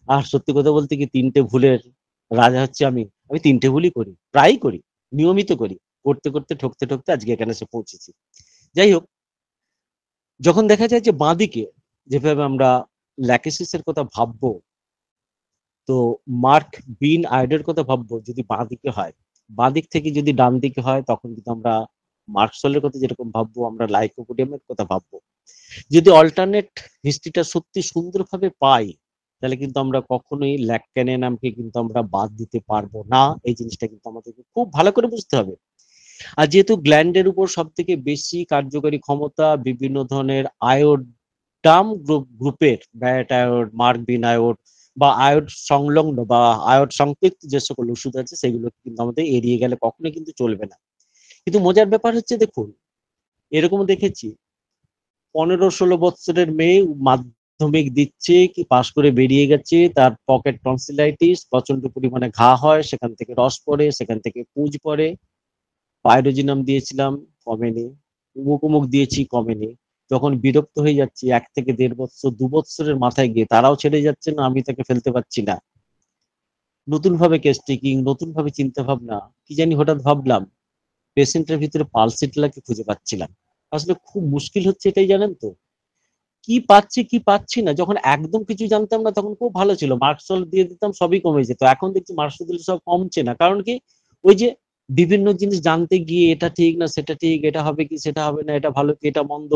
আর সত্যি কথা বলতে কি, তিনটে ভুলের রাজা হচ্ছে আমি। আমি তিনটে ভুলই করি, প্রায়ই করি, নিয়মিত করি, করতে করতে ঠকতে ঠকতে আজকে এখানে এসে পৌঁছেছি। যাই হোক, যখন দেখা যায় যে বাঁদিকে যেভাবে আমরা ল্যাকেসিসের কথা ভাববো, তো মার্ক বিন আয়োডের কথা ভাববো যদি বাঁ দিকে হয়, বাঁ দিক থেকে যদি ডান দিকে হয়, তখন কিন্তু আমরা মার্কসলের কথা যেরকম ভাববো, আমরা লাইকোপোডিয়ামের কথা ভাববো। যদি অল্টারনেট হিস্ট্রিটা সত্যি সুন্দরভাবে পাই, তাহলে কিন্তু আমরা কখনোই ল্যাকক্যানিয়ামকে কিন্তু আমরা বাদ দিতে পারবো না। এই জিনিসটা কিন্তু আমাদেরকে খুব ভালো করে বুঝতে হবে। আর যেহেতু গ্ল্যান্ডের উপর সব থেকে বেশি কার্যকারী ক্ষমতা বিভিন্ন ধরনের আয়োডাম গ্রুপের ব্যাট আয়োড, মার্কবিন আয়োড বা আয়োড সংলগ্ন বা আয়োড সংপৃক্ত যে সকল ওষুধ আছে সেগুলো কিন্তু আমাদের এড়িয়ে গেলে কখনোই কিন্তু চলবে না। কিন্তু মজার ব্যাপার হচ্ছে দেখুন, এরকম দেখেছি 15-16 বছরের মেয়ে মাধ্যমিক দিচ্ছে কি পাশ করে বেরিয়ে গেছে, তার পকেট টনসিলাইটিস, প্রচন্ড পরিমাণে ঘা হয়, সেখান থেকে রস পড়ে, সেখান থেকে পুঁজ পড়ে, পাইরোজিনাম দিয়েছিলাম কমেনি, উমুক উমুক দিয়েছি কমেনি। যখন বিরক্ত হয়ে যাচ্ছি 1 থেকে 1.5 বছর 2 বছরের মাথায় গিয়ে তারাও ছেড়ে যাচ্ছে না, আমি তাকে ফেলতে পারছি না। নতুন ভাবে কেস টেকিং, নতুন ভাবে চিন্তা ভাবনা, কি জানি হঠাৎ ভাবলাম পেশেন্টের ভিতরে পালসিটলাকে খুঁজে পাচ্ছিলাম। আসলে খুব মুশকিল হচ্ছে এটাই, জানেন তো, কি পাচ্ছি কি পাচ্ছি না। যখন একদম কিছু জানতাম না তখন খুব ভালো ছিল, মার্কসল দিয়ে দিতাম, সবই কমে যেত। এখন দেখছি মার্কস দিলে সব কমছে না, কারণ কি, ওই যে বিভিন্ন জিনিস জানতে গিয়ে এটা ঠিক না সেটা ঠিক, এটা হবে কি সেটা হবে না, এটা ভালো কি এটা মন্দ,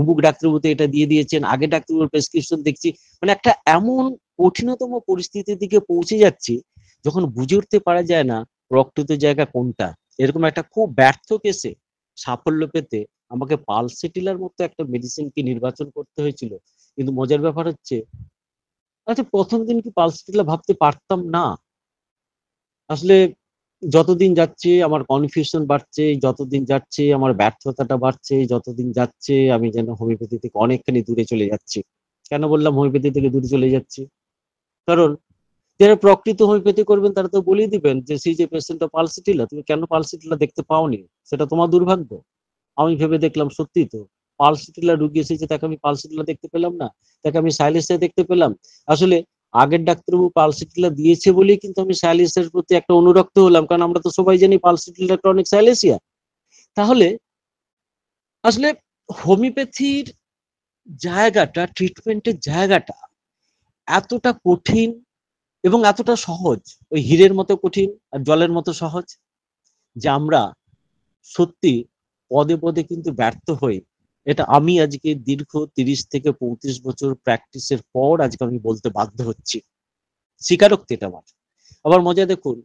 অমুক ডাক্তারবাবুতে এটা দিয়ে দিয়েছেন, আগে ডাক্তারবাবুর প্রেসক্রিপশন দেখছি, মানে একটা এমন কঠিনতম পরিস্থিতির দিকে পৌঁছে যাচ্ছি যখন বুঝে উঠতে পারা যায় না রক্ততে জায়গা কোনটা। এরকম একটা খুব ব্যর্থ কেসে সাফল্য পেতে আমাকে পালসেটিলার মতো একটা মেডিসিনকে নির্বাচন করতে হয়েছিল। কিন্তু মজার ব্যাপার হচ্ছে, আচ্ছা প্রথম দিন কি পালসেটিলা ভাবতে পারতাম না। আসলে যতদিন যাচ্ছে আমার কনফিউশন বাড়ছে, যতদিন যাচ্ছে আমার ব্যর্থতাটা বাড়ছে, যতদিন যাচ্ছে আমি যেন হোমিওপ্যাথি থেকে অনেকখানি দূরে চলে যাচ্ছি। কেন বললাম হোমিওপ্যাথি থেকে দূরে চলে যাচ্ছি? কারণ যারা প্রকৃত হোমিওপ্যাথি করবেন তারা তো বলেই দিবেন যে সেই যে পেশেন্টটা পালসেটিলা, তুমি কেন পালসেটিলা দেখতে পাওনি, সেটা তোমার দুর্ভাগ্য। আমি ভেবে দেখলাম সত্যি তো, পালসেটিলা রুগী এসেছে, তাকে আমি পালসেটিলা দেখতে পেলাম না, তাকে আমি সাইলেসিয়া দেখতে পেলাম। আসলে আগের ডাক্তারবাবু পালসেটিলা দিয়েছে বলেই কিন্তু আমি সাইলেসিয়ার প্রতি একটা অনুরক্ত হলাম, কারণ আমরা তো সবাই জানি পালসেটিলা ক্রনিক সাইলেসিয়া। তাহলে আসলে হোমিওপ্যাথির জায়গাটা, ট্রিটমেন্টের জায়গাটা এতটা কঠিন এবং এতটা সহজ, ওই হীরের মতো কঠিন আর জলের মতো সহজ, যে আমরা সত্যি পদে পদে কিন্তু ব্যর্থ হই। এটা আমি আজকে দীর্ঘ 30 থেকে 35 বছর প্র্যাকটিসের পর আজকে আমি বলতে বাধ্য হচ্ছি, স্বীকারোক্তি এটা আমার। আবার মজা দেখুন,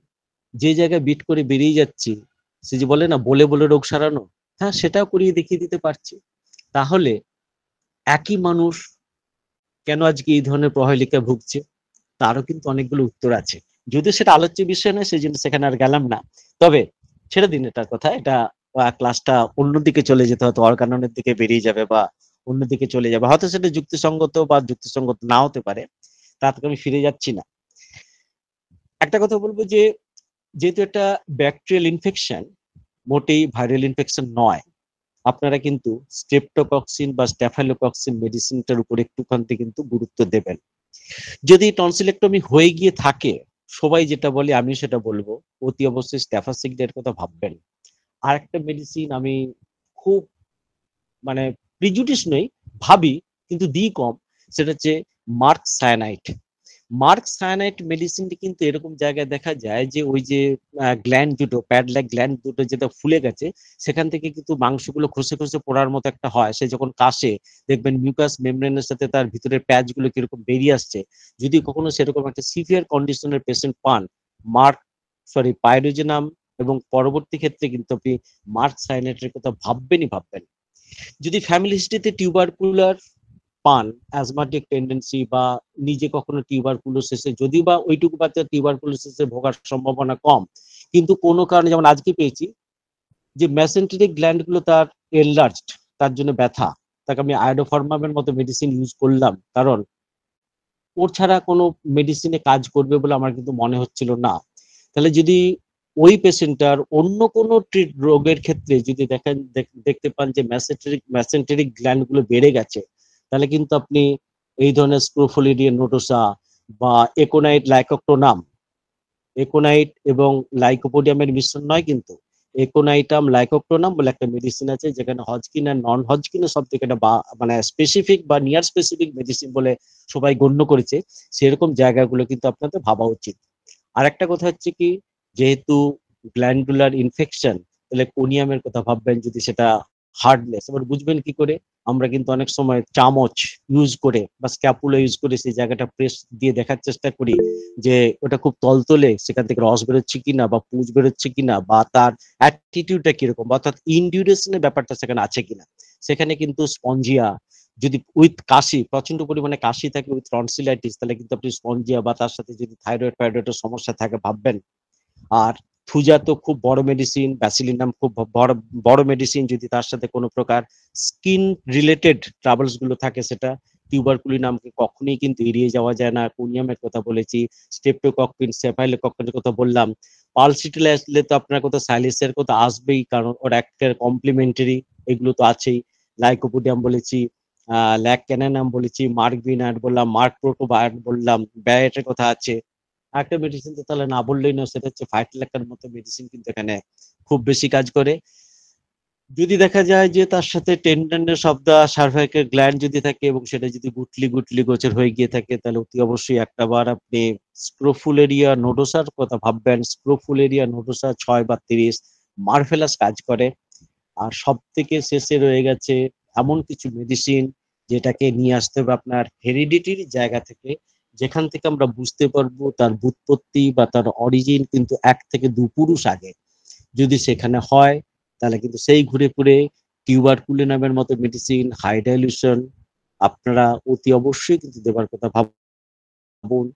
যে জায়গায় বিট করে বেরিয়ে যাচ্ছি, সে যে বলে না বলে বলে রোগ সারানো, হ্যাঁ সেটাও করিয়ে দেখিয়ে দিতে পারছি। তাহলে একই মানুষ কেন আজকে এই ধরনের প্রহেলিকায় ভুগছে, তারও কিন্তু অনেকগুলো উত্তর আছে। যদিও সেটা আলোচ্য বিষয় নয়, সেই জন্য সেখানে আর গেলাম না। তবে ছেড়ে দিন এটার কথা, এটা ক্লাসটা অন্যদিকে চলে যেতে, হয়তো অর্গাননের দিকে বেরিয়ে যাবে বা অন্যদিকে চলে যাবে, হয়তো সেটা যুক্তিসঙ্গত বা যুক্তিসঙ্গত না হতে পারে, তা থেকে আমি ফিরে যাচ্ছি না। একটা কথা বলবো যে, যেহেতু এটা ব্যাকটেরিয়াল ইনফেকশন, মোটেই ভাইরাল ইনফেকশন নয়, আপনারা কিন্তু স্ট্রেপ্টোকক্সিন বা স্ট্যাফাইলোকক্সিন মেডিসিনটার উপর একটুখানি কিন্তু গুরুত্ব দেবেন। যদি টনসিলেক্টমি হয়ে গিয়ে থাকে, সবাই যেটা বলে আমি সেটা বলবো, অতি অবশ্যই স্ট্যাফাসিগডের কথা ভাববেন। আর একটা মেডিসিন আমি খুব, মানে প্রিজুডিস নেই, ভাবি কিন্তু দিই কম, সেটা হচ্ছে মার্ক সায়ানাইট। মার্ক সায়ানাইট মেডিসিনটি কিন্তু এরকম জায়গায় দেখা যায় যে ওই যে গ্ল্যান্ড দুটো, প্যাডলাইক গ্ল্যান্ড দুটো যেটা ফুলে গেছে, সেখান থেকে কিন্তু মাংসগুলো খসে খসে পড়ার মতো একটা হয়, সে যখন কাশে দেখবেন মিউকাস মেমব্রেনের সাথে তার ভিতরের প্যাচগুলো কিরকম বেরিয়ে আসছে। যদি কখনো সেরকম একটা সিভিয়ার কন্ডিশনের পেশেন্ট পান, মার্ক পাইরোজেনাম এবং পরবর্তী ক্ষেত্রে কিন্তু আপনি মার্ক সায়ানাইটের কথা ভাববেনই ভাববেন। যদি ফ্যামিলি হিস্ট্রিতে টিউবারকুলার পান, অ্যাজমাটিক টেন্ডেন্সি বা নিজে কখনো টিউবারকুলোসিসে, যদি বা ওইটুকু বাচ্চা টিউবারকুলোসিসে ভোগার সম্ভাবনা কম, কিন্তু কোনো কারণে যেমন আজকে পেয়েছি যে মেসেন্টেরিক গ্ল্যান্ড গুলো তার এনলার্জড, তার জন্য ব্যথা, তাকে আমি আয়োডোফর্মামের মতো মেডিসিন ইউজ করলাম, কারণ ওর ছাড়া কোনো মেডিসিনে কাজ করবে বলে আমার কিন্তু মনে হচ্ছিল না। তাহলে যদি ওই পেশেন্টটার অন্য কোনো রোগের ক্ষেত্রে যদি দেখেন, দেখতে পান যে মেসেন্টেরিক গ্ল্যান্ড গুলো বেড়ে গেছে, তাহলে কিন্তু আপনি এই ধরনের স্ক্রোফোলিডিয়াম নোটোসা বা একোনাইট লাইকোক্টোনাম, একোনাইট এবং লাইকোপোডিয়ামের মিশ্রণ নয় কিন্তু, একোনাইটাম লাইকোক্টোনাম বলে একটা মেডিসিন আছে, যেখানে হজকিন আর নন হজকিনের সব থেকে একটা মানে স্পেসিফিক বা নিয়ার স্পেসিফিক মেডিসিন বলে সবাই গণ্য করেছে। সেরকম জায়গাগুলো কিন্তু আপনাদের ভাবা উচিত। আর একটা কথা হচ্ছে কি, যেহেতু গ্ল্যান্ডুলার ইনফেকশন, তাহলে কোনিয়ামের কথা ভাববেন, যদি সেটা হার্ডনেস, এবার বুঝবেন কি করে, আমরা কিন্তু অনেক সময় চামচ ইউজ করে বা স্ক্যাপুলা ইউজ করে সেই জায়গাটা প্রেস দিয়ে দেখার চেষ্টা করি যে ওটা খুব তলতলে, সেখান থেকে রস বেরোচ্ছে কিনা বা পুঁজ বেরোচ্ছে কিনা বা তার অ্যাটিটিউডটা কিরকম, অর্থাৎ ইনডিউরেশনের ব্যাপারটা সেখানে আছে কিনা। সেখানে কিন্তু স্পঞ্জিয়া যদি উইথ কাশি, প্রচন্ড পরিমাণে কাশি থাকে উইথ টনসিলাইটিস, তাহলে কিন্তু আপনি স্পঞ্জিয়া বা তার সাথে যদি থাইরয়েডের সমস্যা থাকে ভাববেন। আর থুজা তো খুব বড় মেডিসিন, ব্যাসিলিনাম খুব বড় বড় মেডিসিন। যদি তার সাথে কোনো প্রকার স্কিন রিলেটেড ট্রাবলস গুলো থাকে, সেটা টিউবারকুলিনামকে কখনোই কিন্তু এড়িয়ে যাওয়া যায় না। কুনিয়ামের কথা বলেছি, স্টেপ্টোকক্কিন, সেফাইলোকক্কিনের কথা বললাম। পালসিটিলে আসলে তো আপনার কথা সাইলিসের কথা আসবেই, কারণ ওরা একটা কমপ্লিমেন্টারি, এগুলো তো আছেই। লাইকোপোডিয়াম বলেছি, ল্যাক ক্যানানাম বলেছি, মার্ক বিনার্ড বললাম, মার্ক প্রোটোবায়োট বললাম, ব্যায়েটের কথা আছে। একটা মেডিসিন তো তাহলে না বললেই না, সেটা হচ্ছে ফাইটলেকার মতো মেডিসিন কিন্তু এখানে খুব বেশি কাজ করে। যদি দেখা যায় যে তার সাথে টেন্ডনের শব্দ, সার্ভাইকাল গ্ল্যান্ড যদি থাকে এবং সেটা যদি গুটলি গুটলি গোচর হয়ে গিয়ে থাকে, তাহলে অতি অবশ্যই একটাবার আপনি স্ক্রোফুলেরিয়া নোডোসার কথা ভাববেন। স্ক্রোফুলেরিয়া নোডোসা 6/30 মার্ভেলাস কাজ করে। আর সব থেকে শেষে রয়ে গেছে এমন কিছু মেডিসিন যেটাকে নিয়ে আসতে হবে আপনার হেরিডিটির জায়গা থেকে, যেখান থেকে আমরা বুঝতে পারবো তার বুৎপত্তি বা তার অরিজিন কিন্তু 1 থেকে 2 পুরুষ আগে। যদি সেখানে হয় তাহলে কিন্তু সেই ঘুরে ফিরে টিউবারকুলিনামের মতো মেডিসিন, হাই ডাইলিউশন আপনারা অতি অবশ্যই কিন্তু দেবার কথা ভাবুন।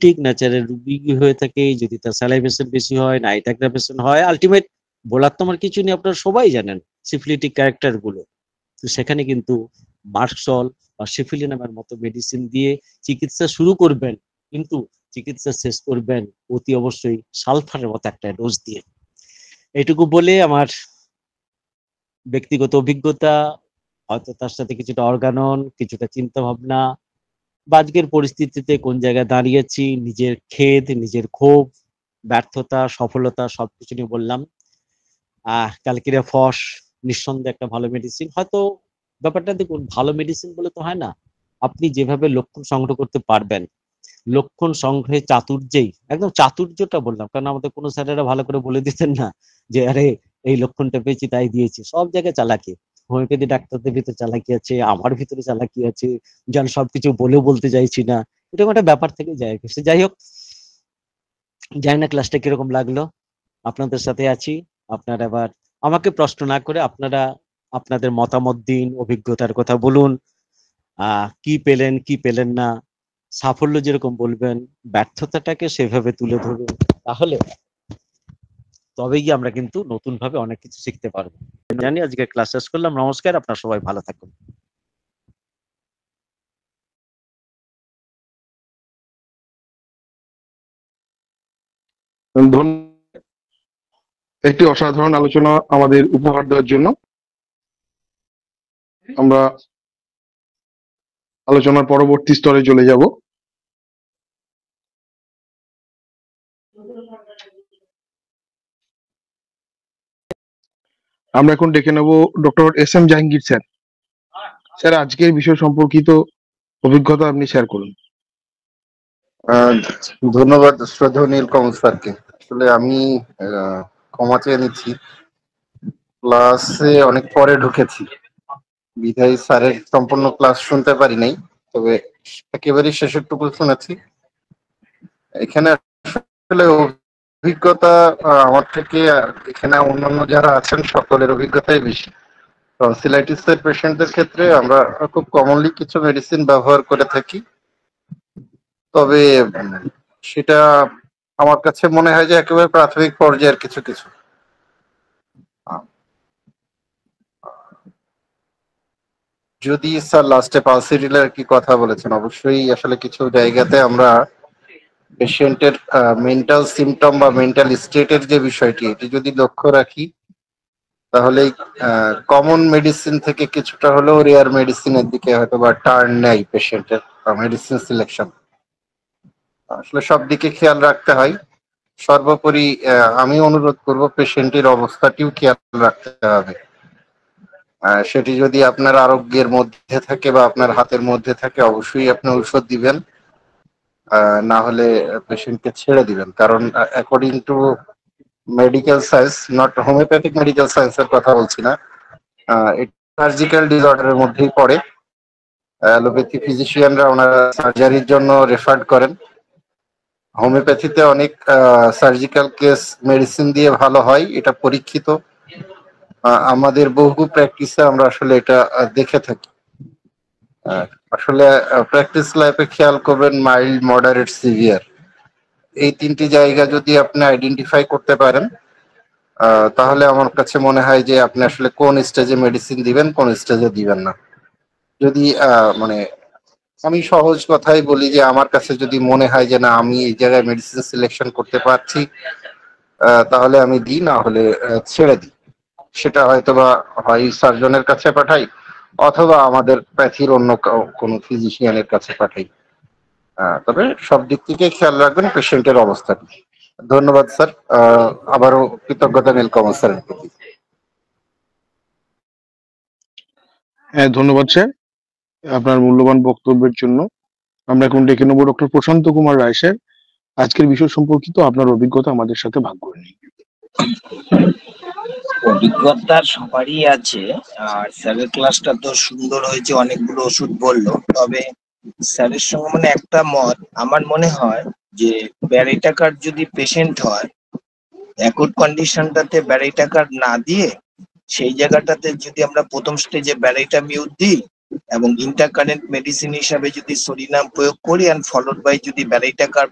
ঠিক ন্যাচারাল রুগী হয়ে থাকে, যদি তার স্যালাইভেশন বেশি হয়, নাইট অ্যাগ্রাভেশন হয়, আলটিমেট বলার তো আমার কিছু নেই, আপনারা সবাই জানেন সিফিলিটিক ক্যারেক্টার গুলো। তো সেখানে কিন্তু মার্কসল বা সিফিলিনামের মতো মেডিসিন দিয়ে চিকিৎসা শুরু করবেন, কিন্তু চিকিৎসা শেষ করবেন অতি অবশ্যই সালফারের মতো একটা ডোজ দিয়ে। এইটুকু বলে আমার ব্যক্তিগত অভিজ্ঞতা, হয়তো তার সাথে কিছুটা অর্গানন, কিছুটা চিন্তা ভাবনা বা আজকের পরিস্থিতিতে কোন জায়গায় দাঁড়িয়েছি, নিজের খেদ, নিজের ক্ষোভ, ব্যর্থতা, সফলতা সবকিছু নিয়ে বললাম। ক্যালকিরিয়া ফস নিঃসন্দেহে একটা ভালো মেডিসিন। হয়তো ব্যাপারটা দেখুন, ভালো মেডিসিন বলে তো হয় না, আপনি যেভাবে লক্ষণ সংগ্রহ করতে পারবেন, লক্ষণ সংগ্রহে চাতুর্যেই, একদম চাতুর্যটা বললাম, কারণ আমাদের কোনো স্যারেরা ভালো করে বলে দিতেন না যে আরে এই লক্ষণটা পেয়েছি তাই দিয়েছি। সব জায়গায় চালাকি, হোমিওপ্যাথি ডাক্তারদের ভিতরে চালাকি আছে, আমার ভিতরে চালাকি আছে, যেন সবকিছু বলতে চাইছি না, এরকম একটা ব্যাপার থেকে যায়। সে যাই হোক, জানি না ক্লাসটা কিরকম লাগলো, আপনাদের সাথে আছি। আপনারা এবার আমাকে প্রশ্ন না করে আপনারা আপনাদের মতামত দিন, অভিজ্ঞতার কথা বলুন, কি পেলেন কি পেলেন না, সাফল্য যেরকম বলবেন, ব্যর্থতাটাকে সেভাবে তুলে ধরুন, তাহলে তবেই গিয়ে আমরা কিন্তু নতুন ভাবে অনেক কিছু শিখতে পারবো। জানি আজকে ক্লাস শেষ করলাম, নমস্কার, আপনারা সবাই ভালো থাকুন। ধন্যবাদ একটি অসাধারণ আলোচনা আমাদের উপহার দেওয়ার জন্য। আমরা আলোচনার পরবর্তী স্তরে চলে যাব। আমরা এখন ডেকে নেব doctor S M Jahangir sir. Sir, আজকের বিষয় সম্পর্কিত অভিজ্ঞতা আপনি শেয়ার করুন। ধন্যবাদ শ্রদ্ধেয় নীলকমল স্যারকে। আসলে আমি ক্ষমা চেয়ে নিচ্ছি, ক্লাসে অনেক পরে ঢুকেছি, বিধায় স্যারের সম্পূর্ণ ক্লাস শুনতে পারি নাই, তবে একেবারে শেষের টুকু শুনেছি। এখানে আসলে অভিজ্ঞতা আমার থেকে এখানে অন্যান্য যারা আছেন সকলের অভিজ্ঞতাই বেশি। টনসিলাইটিস এর পেশেন্টদের ক্ষেত্রে আমরা খুব কমনলি কিছু মেডিসিন ব্যবহার করে থাকি, তবে সেটা আমার কাছে মনে হয় যে একেবারে প্রাথমিক পর্যায়ের কিছু কিছু। যদি স্যার লাস্টে পালসিডিলের কি কথা বলেছেন, অবশ্যই আসলে কিছু জায়গাতে আমরা পেশেন্টের মেন্টাল সিমটম বা মেন্টাল স্টেটের যে বিষয়টি, এটি যদি লক্ষ্য রাখি, তাহলে কমন মেডিসিন থেকে কিছুটা হলেও রেয়ার মেডিসিনের দিকে হয়তো বা টার্ন নেয় পেশেন্টের মেডিসিন সিলেকশন। আসলে সব দিকে খেয়াল রাখতে হয়। সর্বোপরি আমি অনুরোধ করব পেশেন্টের অবস্থাটিও খেয়াল রাখতে হবে। সেটি যদি আপনার আরোগ্যের মধ্যে থাকে বা আপনার হাতের মধ্যে থাকে, অবশ্যই আপনি ঔষধ দিবেন, না হলে পেশেন্টকে ছেড়ে দিবেন। কারণ according to medical science, not homeopathic medical সায়েন্সের কথা বলছি না, সার্জিক্যাল ডিসঅর্ডারের মধ্যেই পড়ে। অ্যালোপ্যাথি ফিজিশিয়ানরা ওনারা সার্জারির জন্য রেফার করেন। হোমিওপ্যাথিতে অনেক সার্জিক্যাল কেস মেডিসিন দিয়ে ভালো হয়, এটা পরীক্ষিত। আমাদের বহু প্র্যাকটিসে আমরা আসলে এটা দেখে থাকি। আসলে প্র্যাকটিস লাইফে খেয়াল করবেন মাইল্ড, মডারেট, সিভিয়ার, এই তিনটি জায়গা যদি আপনি আইডেন্টিফাই করতে পারেন তাহলে আমার কাছে মনে হয় যে আপনি আসলে কোন স্টেজে মেডিসিন দিবেন, কোন স্টেজে দিবেন না। যদি মানে আমি সহজ কথাই বলি যে আমার কাছে যদি মনে হয় যে না আমি এই জায়গায় মেডিসিন সিলেকশন করতে পারছি তাহলে আমি দিই, না হলে ছেড়ে দিই। সেটা হয়তোবা হয় সার্জনের কাছে পাঠাই অথবা আমাদের প্যাথির অন্য কোনো ফিজিশিয়ানের কাছে পাঠাই। তবে সব দিক থেকে খেয়াল রাখবেন পেশেন্টের অবস্থাটি। ধন্যবাদ স্যার, আবারও কৃতজ্ঞতা নীলকমল স্যারের প্রতি। হ্যাঁ, ধন্যবাদ স্যার আপনার মূল্যবান বক্তব্যের জন্য। আমরা এখন ডেকে নেবো ডক্টর প্রশান্ত কুমার রায় স্যার, আজকের বিষয় সম্পর্কিত আপনার অভিজ্ঞতা আমাদের সাথে ভাগ করে নিন। অভিজ্ঞতা সবারই আছে, আর স্যারের ক্লাসটা তো সুন্দর হয়েছে, অনেকগুলো ওষুধ বললো। তবে স্যারের সঙ্গে মানে একটা মত আমার মনে হয় যে ব্যারিটাকার যদি পেশেন্ট হয়, অ্যাকুট কন্ডিশনটাতে ব্যারিটাকার না দিয়ে সেই জায়গাটাতে যদি আমরা প্রথম স্টেজে ব্যারিটামিউড দিই এবং ইন্টারকারেন্ট মেডিসিন হিসাবে যদি সরিনাম প্রয়োগ করি অ্যান্ড ফলোড বাই যদি ব্যারিটাকার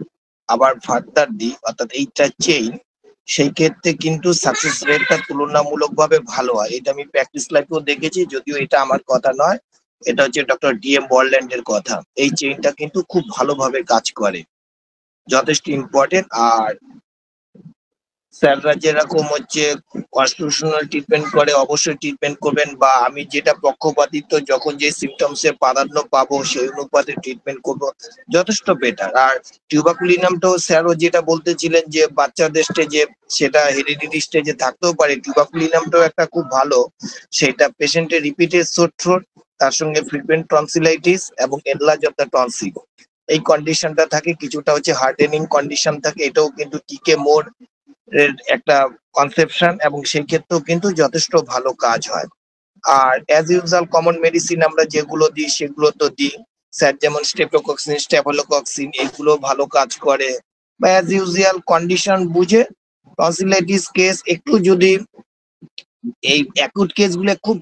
আবার ফার্দার দিই, অর্থাৎ এইটা চেইন, সেই ক্ষেত্রে কিন্তু সাকসেস রেটটা তুলনামূলকভাবে ভালো হয়। এটা আমি প্র্যাকটিস লাইফেও দেখেছি, যদিও এটা আমার কথা নয়, এটা হচ্ছে ডক্টর ডিএম বর্ল্যান্ডের কথা। এই চেইনটা কিন্তু খুব ভালোভাবে কাজ করে, যথেষ্ট ইম্পর্টেন্ট। আর স্যাররা যেরকম হচ্ছে কনস্টিটিউশনাল ট্রিটমেন্ট করে, অবশ্যই ট্রিটমেন্ট করবেন, বা আমি যেটা পক্ষপাতিত্ব যখন যে সিমটমসে প্রাধান্য পাবো সেই অনুপাতে ট্রিটমেন্ট করবো, যথেষ্ট বেটার। আর টিউবাকুলিনামটাও স্যারও যেটা বলতেছিলেন যে বাচ্চাদের স্টেজে সেটা হেরিডিটি স্টেজে থাকতেও পারে, টিউবাকুলিনামটাও একটা খুব ভালো, সেটা পেশেন্টের রিপিটেড সোর থ্রোট, তার সঙ্গে ফ্রিকুয়েন্ট টনসিলাইটিস এবং এনলার্জ অফ দ্য টনসিল, এই কন্ডিশনটা থাকে। কিছুটা হচ্ছে হার্ডেনিং কন্ডিশন থাকে, এটাও কিন্তু টিকে মোর এর একটা কনসেপশন, এবং সেই ক্ষেত্রেও কিন্তু যথেষ্ট ভালো কাজ হয়। আর অ্যাজ ইউজুয়াল কমন মেডিসিন আমরা যেগুলো দিই সেগুলো তো দিই স্যার, যেমন স্টেপটোকক্সিন, স্টেফিলোকক্সিন, এগুলো ভালো কাজ করে। বা অ্যাজ ইউজুয়াল কন্ডিশন বুঝে টনসিলাইটিস কেস একটু যদি এই অ্যাকুট কেসগুলো খুব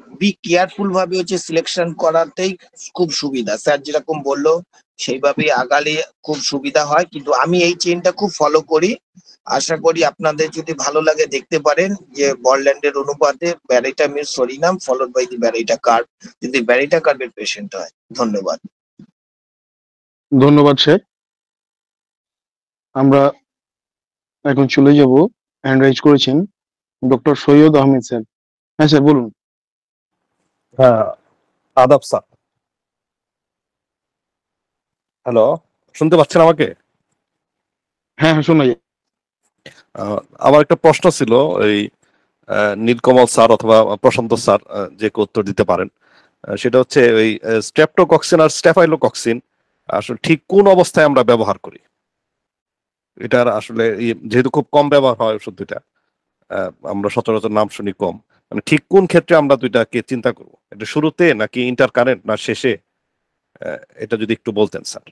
কেয়ারফুল ভাবে হচ্ছে সিলেকশন করাতেই খুব সুবিধা। স্যার যেরকম বললো সেইভাবেই আগালে খুব সুবিধা হয়। কিন্তু আমি এই চেইনটা খুব ফলো করি, আশা করি আপনাদের যদি ভালো লাগে দেখতে পারেন যে বর্ল্যান্ডের অনুপাতে ব্যারিটামিউড সরিনাম ফলোড বাই দি ব্যারিটাকার যদি ব্যারিটাকার্বের পেশেন্ট হয়। ধন্যবাদ। ধন্যবাদ স্যার। আমরা এখন চলে যাব, হ্যান্ড রাইজ করেছেন ডক্টর সৈয়দ আহমেদ স্যার। হ্যাঁ স্যার বলুন। হ্যাঁ, আদাব স্যার। হ্যালো, শুনতে পাচ্ছেন আমাকে? হ্যাঁ হ্যাঁ, শোনা যায়। আমার একটা প্রশ্ন ছিল, এই নীলকমল স্যার অথবা প্রশান্ত স্যার যে উত্তর দিতে পারেন, সেটা হচ্ছে ওই স্ট্রেপ্টোকক্সিন আর স্টেফাইলোকক্সিন আসলে ঠিক কোন অবস্থায় আমরা ব্যবহার করি? এটার আসলে যেহেতু খুব কম ব্যবহার হয় ওষুধ দুইটা, আমরা সচরাচর নাম শুনি কম, মানে ঠিক কোন ক্ষেত্রে আমরা দুইটাকে চিন্তা করবো? এটা শুরুতে নাকি ইন্টারকারেন্ট না শেষে? এটা যদি একটু বলতেন স্যার।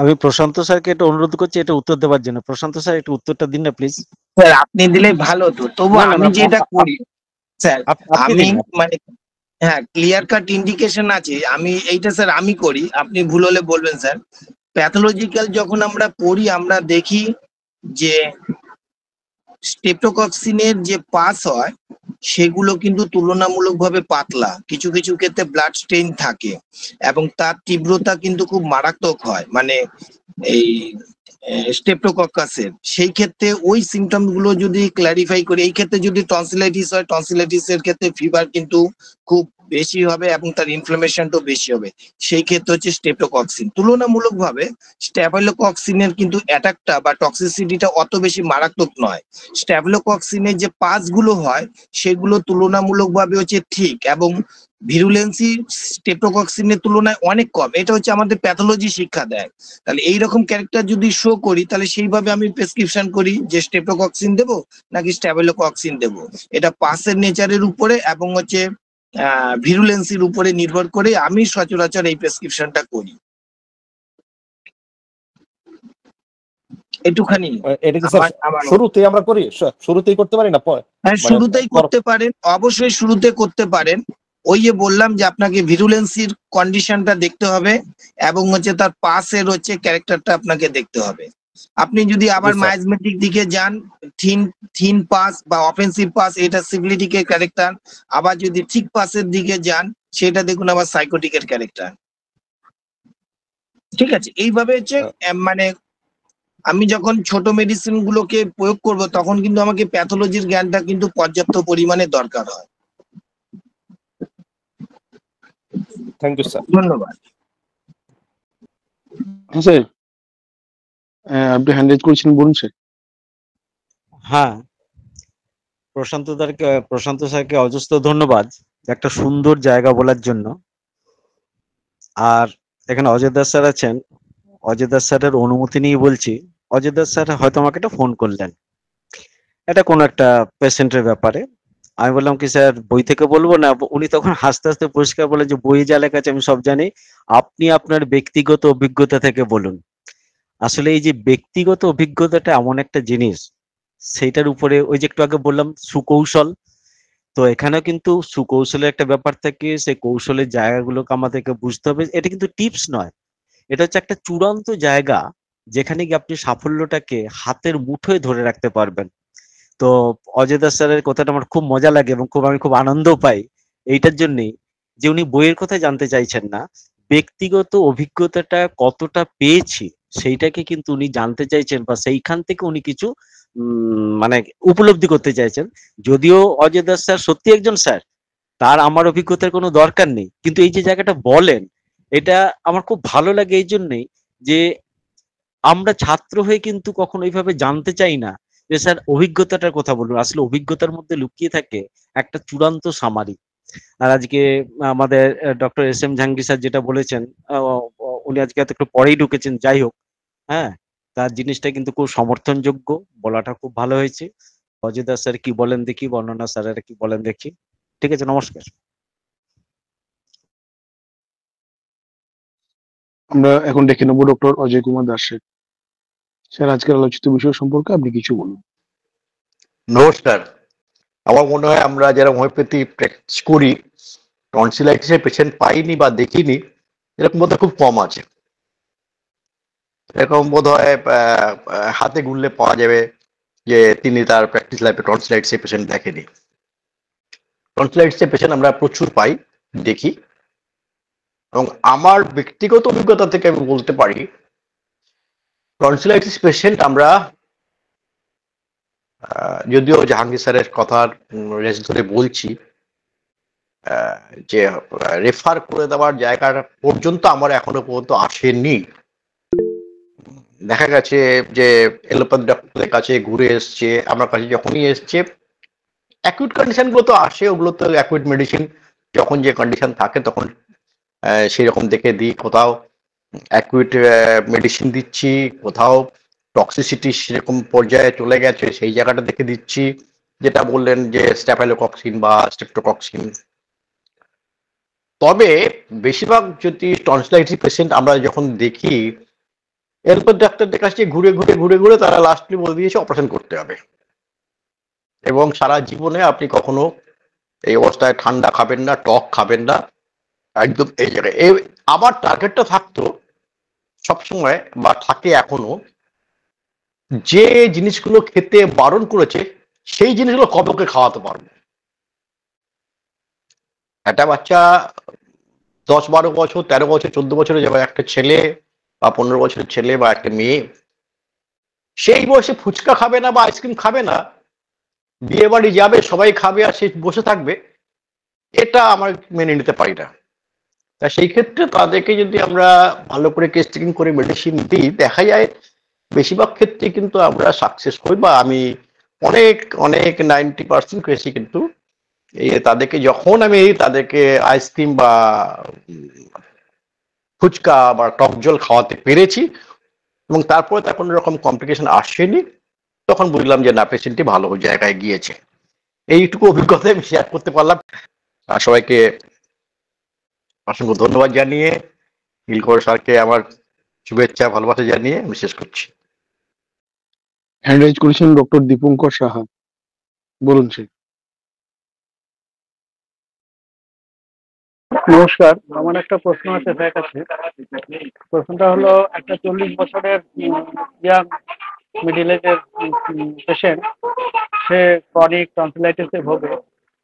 আমি প্রশান্ত স্যারকে এটা অনুরোধ করছি এটা উত্তর দেওয়ার জন্য। প্রশান্ত স্যার একটু উত্তরটা দিন না প্লিজ। স্যার আপনি দিলে ভালো তো, তবু আমি যেটা করি স্যার, আমি মানে হ্যাঁ ক্লিয়ার কাট ইন্ডিকেশন আছে, আমি এইটা স্যার আমি করি, আপনি ভুল হলে বলবেন স্যার। প্যাথোলজিক্যাল যখন আমরা পড়ি আমরা দেখি যে স্টেপটোকক্সিনের যে পাস হয় সেগুলো কিন্তু তুলনামূলকভাবে পাতলা, কিছু কিছু ক্ষেত্রে ব্লাড স্টেইন থাকে এবং তার তীব্রতা কিন্তু খুব মারাত্মক হয়, মানে এই স্টেপটোকক্কাসের। সেই ক্ষেত্রে ওই সিমটম গুলো যদি ক্ল্যারিফাই করি, এই ক্ষেত্রে যদি টনসিলাইটিস হয়, টনসিলাইটিস এর ক্ষেত্রে ফিভার কিন্তু খুব বেশি হবে এবং তার ইনফ্লামেশনটাও বেশি হবে। সেই ক্ষেত্রে হচ্ছে স্ট্রেপ্টোকক্সিন। তুলনামূলকভাবে স্ট্যাফাইলোকক্সিনের কিন্তু অ্যাটাকটা বা টক্সিসিটিটা অত বেশি মারাত্মক নয়। স্ট্যাফিলোকক্সিনের যে পাস গুলো হয় সেগুলো তুলনামূলকভাবে হচ্ছে ঠিক এবং ভিরুলেন্সি স্ট্রেপ্টোকক্সিনের তুলনায় অনেক কম। এটা হচ্ছে আমাদের প্যাথোলজি শিক্ষা দেয়। তাহলে এইরকম ক্যারেক্টার যদি শো করি তাহলে সেইভাবে আমি প্রেসক্রিপশন করি যে স্ট্রেপ্টোকক্সিন দেবো নাকি স্ট্যাফিলোকক্সিন দেবো। এটা পাসের নেচারের উপরে এবং হচ্ছে ভিরুলেন্সির উপরে নির্ভর করে আমি সচরাচর এই প্রেসক্রিপশনটা করি। একটুখানি এটা কি স্যার আমার শুরুতেই আমরা করি, শুরুতেই করতে পারি না হ্যাঁ, শুরুতেই করতে পারেন, অবশ্যই শুরুতে করতে পারেন। ওই যে বললাম যে আপনাকে ভিরুলেন্সির কন্ডিশনটা দেখতে হবে এবং হচ্ছে তার পাসের হচ্ছে ক্যারেক্টারটা আপনাকে দেখতে হবে। আপনি যদি আবার জি, স্যার। মায়াজমেটিক দিকে যান, থিন পাস বা অফেন্সিভ পাস এটা সিভিলিটিকের ক্যারেক্টার। আবার যদি ঠিক পাসের দিকে যান সেটা দেখুন আবার সাইকোটিকের ক্যারেক্টার। ঠিক আছে, এইভাবে হচ্ছে মানে আমি যখন ছোট মেডিসিন গুলোকে প্রয়োগ করব তখন কিন্তু আমাকে প্যাথোলজির জ্ঞানটা কিন্তু পর্যাপ্ত পরিমাণে দরকার হয়। Thank you sir. ধন্যবাদ। হ্যাঁ স্যার, আপনি হ্যান্ড রেজ করেছেন, বলুন স্যার। হ্যাঁ, প্রশান্ত স্যারকে অজস্র ধন্যবাদ একটা সুন্দর জায়গা বলার জন্য। আর এখানে অজয় দাস স্যার আছেন, অজয় দাস স্যারের অনুমতি নিয়ে বলছি। অজয় দাস স্যার হয়তো আমাকে একটা ফোন করলেন, এটা কোনো একটা পেশেন্টের ব্যাপারে। আমি বললাম কি স্যার বই থেকে বলবো না? উনি তখন হাসতে হাসতে পরিষ্কার বলে যে বই যা লেখা আছে আমি সব জানি, আপনি আপনার ব্যক্তিগত অভিজ্ঞতা থেকে বলুন। আসলে এই যে ব্যক্তিগত অভিজ্ঞতাটা এমন একটা জিনিস, সেইটার উপরে ওই যে একটু আগে বললাম সুকৌশল, তো এখানেও কিন্তু সুকৌশলের একটা ব্যাপার থাকে। সেই কৌশলের জায়গাগুলোকে আমাদেরকে বুঝতে হবে। এটা কিন্তু টিপস নয়, এটা হচ্ছে একটা চূড়ান্ত জায়গা যেখানে গিয়ে আপনি সাফল্যটাকে হাতের মুঠোয় ধরে রাখতে পারবেন। তো অজয় দাস স্যারের কথাটা আমার খুব মজা লাগে এবং আমি খুব আনন্দ পাই এইটার জন্যই যে উনি বইয়ের কথা জানতে চাইছেন না, ব্যক্তিগত অভিজ্ঞতাটা কতটা পেয়েছি সেইটাকে কিন্তু উনি জানতে চাইছেন, বা সেইখান থেকে উনি কিছু মানে উপলব্ধি করতে চাইছেন। যদিও অজয় দাস স্যার সত্যি একজন স্যার, তার আমার অভিজ্ঞতার কোনো দরকার নেই, কিন্তু এই যে জায়গাটা বলেন এটা আমার খুব ভালো লাগে এই জন্যই যে আমরা ছাত্র হয়ে কিন্তু কখনো এইভাবে জানতে চাই না যে স্যার অভিজ্ঞতাটার কথা বলুন। আসলে অভিজ্ঞতার মধ্যে লুকিয়ে থাকে একটা চূড়ান্ত সামারি। আর আজকে আমাদের doctor S M Jahangir sir যেটা বলেছেন, উনি আজকে এত একটু পরেই ঢুকেছেন, যাই হোক, হ্যাঁ, তার জিনিসটা কিন্তু খুব সমর্থনযোগ্য, বলাটা খুব ভালো হয়েছে। অজয় দাস স্যার কি বলেন দেখি, বর্ণনা স্যারেরা কি বলেন দেখি। ঠিক আছে, নমস্কার। আমরা এখন ডেকে নেবো ডক্টর অজয় কুমার দাসের। স্যার, আজকের আলোচিত বিষয় সম্পর্কে আপনি কিছু বলুন। নমস্কার। আমার মনে হয় আমরা যারা হোমিওপ্যাথি প্র্যাকটিস করি টনসিলাইটিসের পেশেন্ট পাইনি বা দেখিনি এরকম বোধহয় খুব কম আছে। এরকম বোধ হয় হাতে গুনলে পাওয়া যাবে যে তিনি তার প্র্যাকটিস লাইফে টনসিলাইটিসের পেশেন্ট দেখেনি। টনসিলাইটিসের পেশেন্ট আমরা প্রচুর পাই, দেখি, এবং আমার ব্যক্তিগত অভিজ্ঞতা থেকে আমি বলতে পারি টনসিলাইটিস পেশেন্ট আমরা যদিও জাহাঙ্গীর স্যারের কথার রেস ধরে বলছি যে রেফার করে দেওয়ার জায়গা পর্যন্ত আমার এখনো পর্যন্ত আসেনি। দেখা গেছে যে এলোপ্যাথি ডক্টরদের কাছে ঘুরে এসছে, আমার কাছে যখনই এসছে অ্যাকুইট কন্ডিশন গুলো তো আসে, ওগুলো তো অ্যাকুইট মেডিসিন যখন যে কন্ডিশন থাকে তখন সেই রকম দেখে দিই। কোথাও অ্যাকুইট মেডিসিন দিচ্ছি, কোথাও টক্সিসিটি সেরকম পর্যায়ে চলে গেছে সেই জায়গাটা দেখে দিচ্ছি, যেটা বললেন যে স্ট্যাফাইলোকক্সিন বা স্ট্রেপ্টোকক্সিন। তবে বেশিরভাগ যদি টনসিলাইটিস পেশেন্ট আমরা যখন দেখি এরপর ডাক্তারদের কাছে ঘুরে ঘুরে ঘুরে ঘুরে তারা লাস্টলি বলে দিয়েছে অপারেশন করতে হবে, এবং সারা জীবনে আপনি কখনো এই অবস্থায় ঠান্ডা খাবেন না, টক খাবেন না, একদম এই জায়গায়। আমার টার্গেটটা থাকতো সবসময় বা থাকে এখনো, যে জিনিসগুলো খেতে বারণ করেছে সেই জিনিসগুলো কবে ওকে খাওয়াতে পারবো। একটা বাচ্চা 10-12 বছর, 13 বছর, 14 বছরে যাবে একটা ছেলে বা 15 বছরের ছেলে বা একটা মেয়ে, সেই বয়সে ফুচকা খাবে না বা আইসক্রিম খাবে না, বিয়ে বাড়ি যাবে সবাই খাবে আর সে বসে থাকবে, এটা আমার মেনে নিতে পারি না। তা সেই ক্ষেত্রে তাদেরকে যদি আমরা ভালো করে টেস্টিং করে মেডিসিন দিই, দেখা যায় বেশিরভাগ ক্ষেত্রে কিন্তু আমরা সাকসেস করি, বা আমি অনেক অনেক 90% কেসই কিন্তু এই তাদেরকে যখন আমি তাদেরকে আইসক্রিম বা ফুচকা বা টক জল খাওয়াতে পেরেছি এবং তারপরে তার কোনো রকম কমপ্লিকেশন আসেনি, তখন বুঝলাম যে না, পেশেন্টটি ভালো জায়গায় গিয়েছে। এইটুকু অভিজ্ঞতা আমি শেয়ার করতে পারলাম। আর সবাইকে অসংখ্য ধন্যবাদ জানিয়ে, নীলকর স্যারকে আমার শুভেচ্ছা ভালোবাসা জানিয়ে আমি শেষ করছি। হ্যান্ড রাইজ করেছেন ডক্টর দীপঙ্কর সাহা। বলুন স্যার। নমস্কার, আমার একটা প্রশ্ন আছে স্যার কাছে। প্রশ্নটা হলো, একটা 40 বছরের ইয়াং মিডিল এজের পেশেন্ট, সে ক্রনিক টনসিলাইটিসে ভোগে।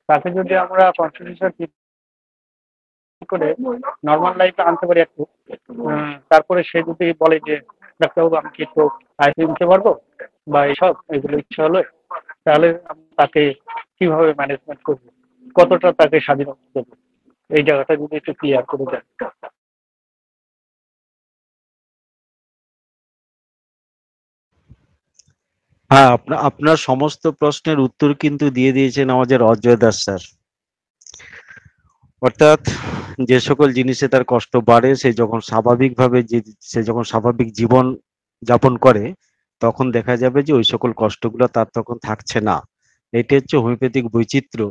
তাকে যদি আমরা কনস্টিটিউশন করে নর্মাল লাইফে আনতে পারি একটু, তারপরে সে যদি বলে যে ডাক্তারবাবু আমি কি একটু আইসিইউ নিতে পারবো বা এগুলো ইচ্ছা হলো, তাহলে আমি তাকে কিভাবে ম্যানেজমেন্ট করবো, কতটা তাকে স্বাধীনতা দেবো, এই জায়গাটা যদি একটু ক্লিয়ার করে দেন। হ্যাঁ, আপনার সমস্ত প্রশ্নের উত্তর কিন্তু দিয়ে দিয়েছেন আমাদের অজয় দাস স্যার। অর্থাৎ যে সকল জিনিসে তার কষ্ট বাড়ে, সে যখন স্বাভাবিক জীবন যাপন করে, তখন দেখা যাবে যে ওই সকল কষ্টগুলো তার তখন থাকছে না। এটি হচ্ছে হোমিওপ্যাথিক বৈচিত্র্য।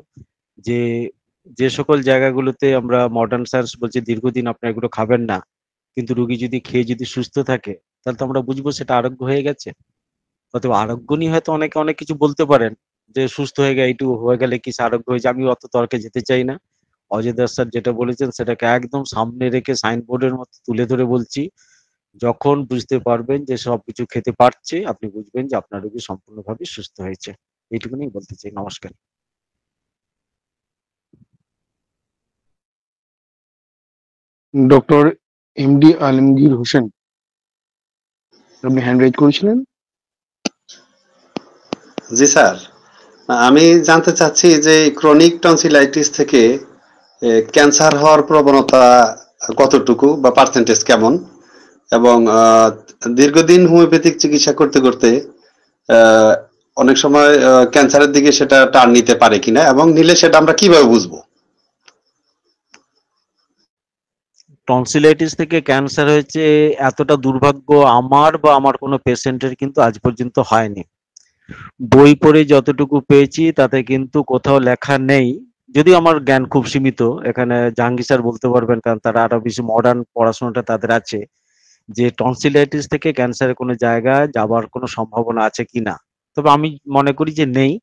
যে যে সকল জায়গাগুলোতে আমরা মডার্ন সায়েন্স বলছি দীর্ঘদিন আপনি এগুলো খাবেন না, কিন্তু রুগী যদি খেয়ে যদি সুস্থ থাকে, তাহলে তো আমরা বুঝবো সেটা আরোগ্য হয়ে গেছে। অথবা আরোগ্য নিয়ে হয়তো অনেকে অনেক কিছু বলতে পারেন, যে সুস্থ হয়ে গেলে এইটুকু হয়ে গেলে কি সে আরোগ্য হয়েছে। আমি অত তর্কে যেতে চাই না। অজয় দাস স্যার যেটা বলেছেন সেটাকে একদম সামনে রেখে সাইনবোর্ডের মতো তুলে ধরে বলছি, যখন বুঝতে পারবেন যে সবকিছু খেতে পারছে, আপনি বুঝবেন যে আপনার রোগী সম্পূর্ণভাবে সুস্থ হয়েছে। এইটুকুনি বলতে চাই। নমস্কার। ডক্টর এমডি আলমগীর হোসেন, আপনি হ্যান্ড রাইজ করেছিলেন। জি স্যার, আমি জানতে চাচ্ছি যে ক্রনিক টনসিলাইটিস থেকে ক্যান্সার হওয়ার প্রবণতা কতটুকু বা পার্সেন্টেজ কেমন, এবং দীর্ঘদিন হোমিওপ্যাথিক চিকিৎসা করতে করতে অনেক সময় ক্যান্সারের দিকে সেটা টার্ন নিতে পারে কিনা, এবং নিলে সেটা আমরা কিভাবে বুঝবো? টনসিলাইটিস থেকে ক্যান্সার হয়েছে, এতটা দুর্ভাগ্য আমার বা আমার কোনো পেশেন্টের কিন্তু আজ পর্যন্ত হয়নি। বই পড়ে যতটুকু পেয়েছি তাতে কিন্তু কোথাও লেখা নেই, যদিও আমার জ্ঞান খুব সীমিত। এখানে জাহাঙ্গীর স্যার বলতে পারবেন, কারণ তারা আরো বেশি মডার্ন পড়াশোনাটা তাদের আছে, যে টনসিলাইটিস থেকে ক্যান্সারের কোনো জায়গায় যাবার কোনো সম্ভাবনা আছে কিনা। তবে আমি মনে করি যে নেই।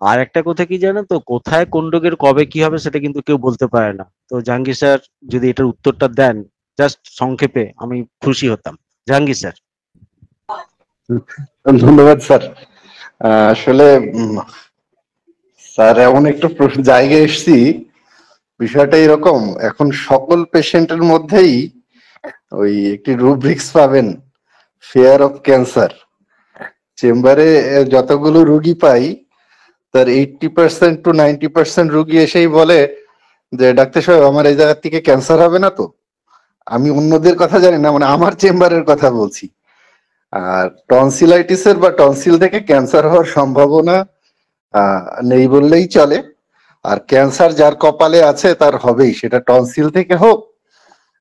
আর একটা কথা কি জানেন তো, কোথায় কোন রোগের কবে কি হবে সেটা কিন্তু কেউ বলতে পারে না। তো জাহাঙ্গীর স্যার যদি এটার উত্তরটা দেন জাস্ট সংক্ষেপে, আমি খুশি হতাম। জাহাঙ্গীর স্যার। ধন্যবাদ স্যার। আসলে স্যার এমন একটা জায়গায় এসেছি, বিষয়টা এরকম, এখন সকল পেশেন্টের মধ্যেই ওই একটি রুব্রিক্স পাবেন, ফিয়ার অফ ক্যান্সার। চেম্বারে যতগুলো রুগী পাই, তার 80% to 90% রুগী এসেই বলে যে ডাক্তার সাহেব আমার এই জায়গা থেকে ক্যান্সার হবে না তো। আমি অন্যদের কথা জানি না, মানে আমার চেম্বারের কথা বলছি। আর টনসিলাইটিসের বা টনসিল থেকে ক্যান্সার হওয়ার সম্ভাবনা নেই বললেই চলে। আর ক্যান্সার যার কপালে আছে তার হবেই, সেটা টনসিল থেকে হোক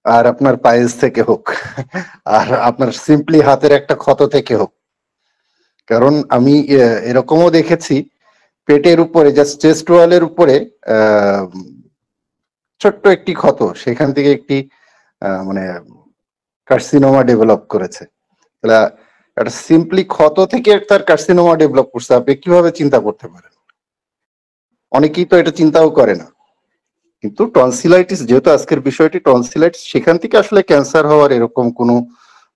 আর আপনার পায়েস থেকে হোক আর আপনার সিম্পলি হাতের একটা ক্ষত থেকে হোক। কারণ আমি এরকমও দেখেছি, পেটের উপরে জাস্ট চেস্ট ওয়ালের উপরে ছোট্ট একটি ক্ষত, সেখান থেকে একটি মানে কার্সিনোমা ডেভেলপ করেছে। তাহলে একটা সিম্পলি ক্ষত থেকে তার কার্সিনোমা ডেভেলপ করছে, আপনি কিভাবে চিন্তা করতে পারেন? অনেকেই তো এটা চিন্তাও করে না। কিন্তু টনসিলাইটিস, যেহেতু আজকের বিষয়টি টনসিলাইটিস, সেখান থেকে আসলে ক্যান্সার হওয়ার এরকম কোনো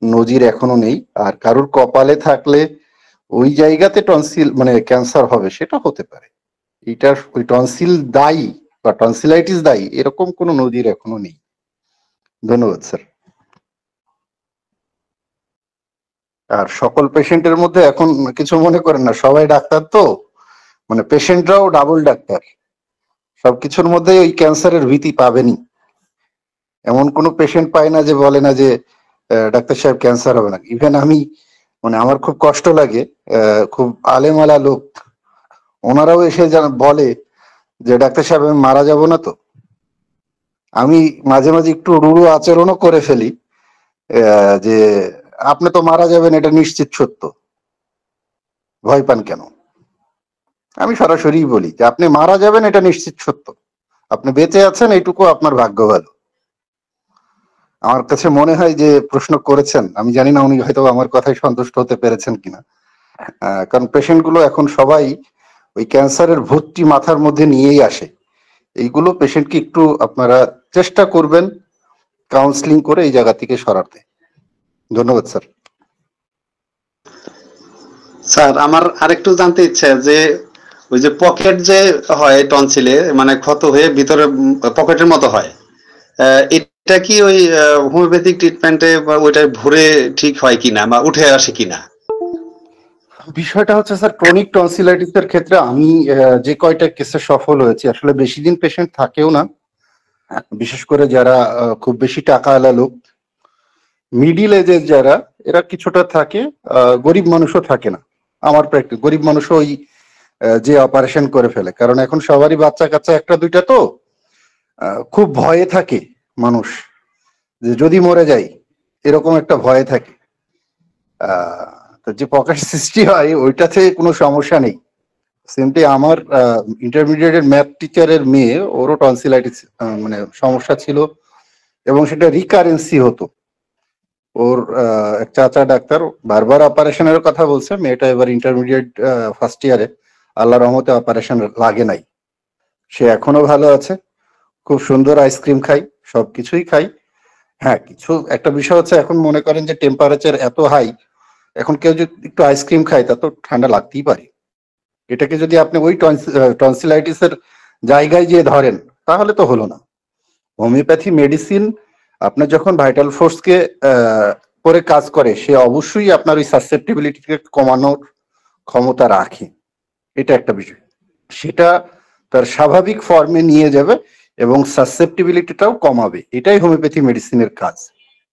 নজির এখনো নেই। আর কারোর কপালে থাকলে ওই জায়গাতে টনসিল মানে ক্যান্সার হবে, সেটা হতে পারে। এটা ওই টনসিল দায়ী বা টনসিলাইটিস দায়ী এরকম কোনো নজির এখনো নেই। ধন্যবাদ স্যার। আর সকল পেশেন্টের মধ্যে এখন কিছু মনে করেন না, সবাই ডাক্তার তো, মানে পেশেন্টরাও ডাবল ডাক্তার। সবকিছুর মধ্যে ওই ক্যান্সারের ভীতি পাবেনই। এমন কোনো পেশেন্ট পায় না যে বলে না যে ডাক্তার সাহেব ক্যান্সার হবে না। ইভেন আমি মানে আমার খুব কষ্ট লাগে, খুব আলেমালা লোক ওনারাও এসে বলে যে ডাক্তার সাহেব আমি মারা যাব না তো। আমি মাঝে মাঝে একটু রূঢ় আচরণও করে ফেলি, যে আপনি তো মারা যাবেন এটা নিশ্চিত সত্য, ভয় পান কেন? আমি সরাসরি বলি যে আপনি মারা যাবেন এটা নিশ্চিত সত্য, আপনি বেঁচে আছেন এইটুকু আপনার ভাগ্য ভালো। আমার কাছে মনে হয় যে প্রশ্ন করেছেন, আমি জানি না উনি হয়তো আমার কথায় সন্তুষ্ট হতে পেরেছেন কিনা। কারণ পেশেন্ট গুলো এখন সবাই ওই ক্যান্সারের ভর্তি মাথার মধ্যে নিয়েই আসে। এইগুলো পেশেন্টকে একটু আপনারা চেষ্টা করবেন কাউন্সিলিং করে এই জায়গা থেকে সরাতে। ধন্যবাদ স্যার। স্যার আমার আরেকটু জানতে ইচ্ছে যে ওই যে পকেট যে হয় টনসিলে, মানে ক্ষত হয়ে ভিতরে পকেটের মতো হয়, এটা কি ওই হোমিওপ্যাথিক ট্রিটমেন্টে বা ওইটা ভরে ঠিক হয় কিনা বা উঠে আসে কিনা? বিষয়টা হচ্ছে স্যার, ক্রনিক টনসিলাইটিস এর ক্ষেত্রে আমি যে কয়টা কেসে সফল হয়েছি, আসলে বেশি দিন পেশেন্ট থাকেও না। বিশেষ করে যারা খুব বেশি টাকাওয়ালা লোক, মিডিল এজের যারা, এরা কিছুটা থাকে, গরিব মানুষও থাকে না। আমার প্র্যাকটিস গরিব মানুষও ওই যে অপারেশন করে ফেলে, কারণ এখন সবারই বাচ্চা কাচ্চা একটা দুইটা, তো খুব ভয়ে থাকে মানুষ যে যদি মরে যায়, এরকম একটা ভয়ে থাকে। তো যে পকেট সৃষ্টি হয় ওইটাতে কোনো সমস্যা নেই। সিম্পলি আমার ইন্টারমিডিয়েটের ম্যাথ টিচারের মেয়ে, ওরও টনসিলাইটিস মানে সমস্যা ছিল, এবং সেটা রিকারেন্সি হতো। ওর এক চাচা ডাক্তার বারবার অপারেশনের কথা বলছে, মেয়েটা এবার ইন্টারমিডিয়েট ফার্স্ট ইয়ারে, আল্লাহ রহমতে অপারেশন লাগে নাই। সে এখনো ভালো আছে, খুব সুন্দর আইসক্রিম খাই, সবকিছুই খাই। হ্যাঁ, কিছু একটা বিষয় হচ্ছে, এখন মনে করেন যে টেম্পারেচার এত হাই, এখন কেউ যদি একটু আইসক্রিম খায় তা তো ঠান্ডা লাগতেই পারে। এটাকে যদি আপনি ওই টনসিলাইটিসের জায়গায় গিয়ে ধরেন তাহলে তো হলো না। হোমিওপ্যাথি মেডিসিন আপনার যখন ভাইটাল ফোর্সকে করে কাজ করে, সে অবশ্যই আপনার ওই সাসেপ্টিবিলিটিকে কমানোর ক্ষমতা রাখে। এটা একটা বিষয়, সেটা তার স্বাভাবিক ফর্মে নিয়ে যাবে এবং সাসেপ্টিবিলিটিটাও কমাবে। এটাই হোমিওপ্যাথি মেডিসিনের কাজ,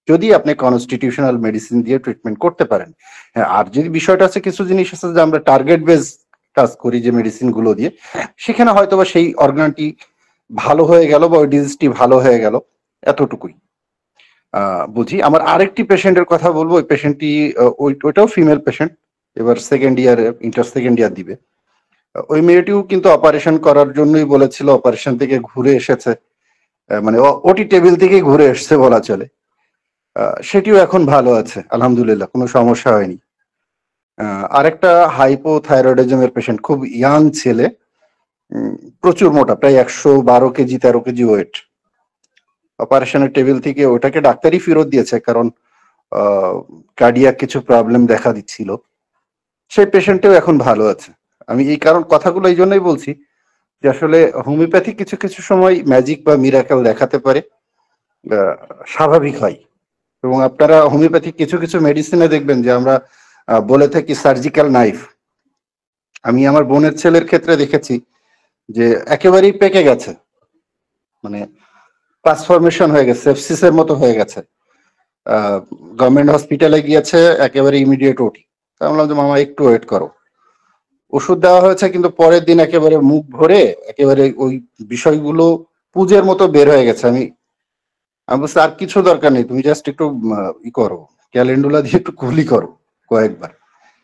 যদি আপনি কনস্টিটিউশনাল মেডিসিন দিয়ে ট্রিটমেন্ট করতে পারেন। হ্যাঁ, আর যদি বিষয়টা আছে, কিছু জিনিস আছে যে আমরা টার্গেট বেস কাজ করি যে মেডিসিন গুলো দিয়ে, সেখানে হয়তো বা সেই অর্গানটি ভালো হয়ে গেল বা ওই ডিজিজটি ভালো হয়ে গেল, এতটুকুই বুঝি। আমার আরেকটি পেশেন্টের কথা বলবো। ওই পেশেন্টটি ওইটাও ফিমেল পেশেন্ট, এবার সেকেন্ড ইয়ারে, ইন্টার সেকেন্ড ইয়ার দিবে। ওই মেয়েটিও কিন্তু অপারেশন করার জন্যই বলেছিল, অপারেশন থেকে ঘুরে এসেছে, মানে ওটি টেবিল থেকেই ঘুরে এসছে বলা চলে। সেটিও এখন ভালো আছে আলহামদুলিল্লাহ, কোনো সমস্যা হয়নি। আরেকটা হাইপোথাইরয়েডিজমের পেশেন্ট, খুব ইয়াং ছেলে, প্রচুর মোটা, প্রায় 112 কেজি 13 কেজি ওয়েট। অপারেশনের টেবিল থেকে ওটাকে ডাক্তারই ফেরত দিয়েছে, কারণ কার্ডিয়াক কিছু প্রবলেম দেখা দিচ্ছিল। সেই পেশেন্টও এখন ভালো আছে। আমি এই কথাগুলো এই জন্যই বলছি যে আসলে হোমিওপ্যাথি কিছু কিছু সময় ম্যাজিক বা মিরাকেল দেখাতে পারে, স্বাভাবিক হয়। এবং আপনারা হোমিওপ্যাথি কিছু কিছু মেডিসিনে দেখবেন যে আমরা বলে থাকি সার্জিক্যাল নাইফ। আমি আমার বোনের ছেলের ক্ষেত্রে দেখেছি যে একেবারেই পেকে গেছে, মানে ট্রান্সফরমেশন হয়ে গেছে, সেপসিসের মতো হয়ে গেছে। গভর্নমেন্ট হসপিটালে গিয়েছে, একেবারে ইমিডিয়েট ওটি। আমি বললাম যে মামা একটু ওয়েট করো। ওষুধ দেওয়া হয়েছে, কিন্তু পরের দিন একেবারে মুখ ভরে একেবারে ওই বিষয়গুলো পুজের মতো বের হয়ে গেছে। আমি বলছি আর কিছু দরকার নেই, তুমি জাস্ট একটু ই করো, ক্যালেন্ডুলা দিয়ে একটু কুলি করো কয়েকবার।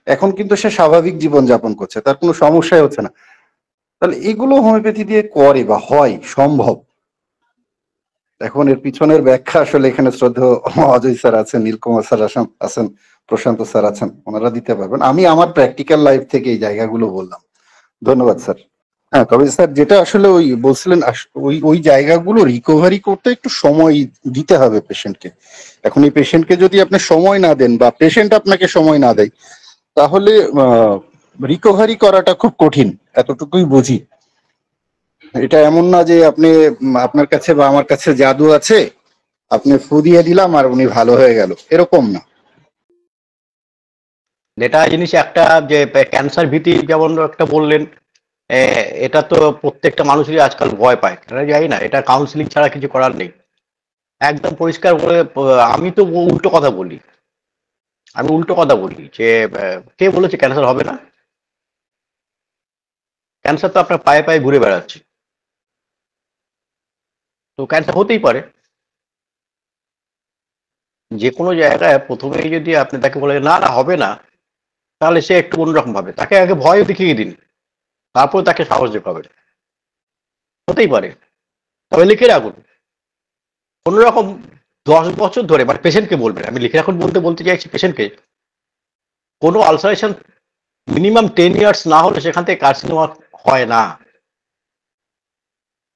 এখন কিন্তু সে স্বাভাবিক জীবন যাপন করছে, তার কোনো সমস্যাই হচ্ছে না। তাহলে এগুলো হোমিওপ্যাথি দিয়ে করে বা হয় সম্ভব। এখন এর পিছনের ব্যাখ্যা আসলে এখানে শ্রদ্ধেয় অজয় স্যার আছেন, নীলকুমার স্যার আছেন, প্রশান্ত স্যার আছেন, ওনারা দিতে পারবেন। আমি আমার প্র্যাকটিক্যাল লাইফ থেকে এই জায়গাগুলো বললাম। ধন্যবাদ স্যার। হ্যাঁ, তবে স্যার যেটা আসলে ওই বলছিলেন, ওই জায়গাগুলো রিকভারি করতে একটু সময় দিতে হবে পেশেন্টকে। এখন এই পেশেন্টকে যদি আপনি সময় না দেন বা পেশেন্ট আপনাকে সময় না দেয়, তাহলে রিকভারি করাটা খুব কঠিন, এতটুকুই বুঝি। এটা এমন না যে আপনি আপনার কাছে বা আমার কাছে জাদু আছে, আপনি ফু দিয়ে দিলাম আর উনি ভালো হয়ে গেল, এরকম না। যেটা জিনিস একটা যে ক্যান্সার ভীতি যেমন একটা বললেন, এটা তো প্রত্যেকটা মানুষেরই আজকাল ভয় পায়, কেন জানি না, এটা কাউন্সিলিং ছাড়া কিছু করার নেই। একদম পরিষ্কার করে আমি তো উল্টো কথা বলি, যে কে বলেছে ক্যান্সার হবে না? ক্যান্সার তো আপনার পায়ে পায়ে ঘুরে বেড়াচ্ছে, তো ক্যান্সার হতেই পারে। যে কোনো জায়গায় প্রথমেই যদি আপনি তাকে বলে না না হবে না, তাহলে সে একটু অন্যরকম ভাবে, তাকে আগে ভয় দেখিয়ে দিন, তারপর তাকে সাহস দেখাবেন। হতেই পারে, তবে লিখে রাখুন কোন রকম 10 বছর ধরে, মানে পেশেন্টকে বলবেন, আমি লিখে রাখুন বলতে চাইছি পেশেন্টকে, কোনো আলসারেশন মিনিমাম 10 ইয়ার্স না হলে সেখান থেকে কার্সিনোমা হয় না।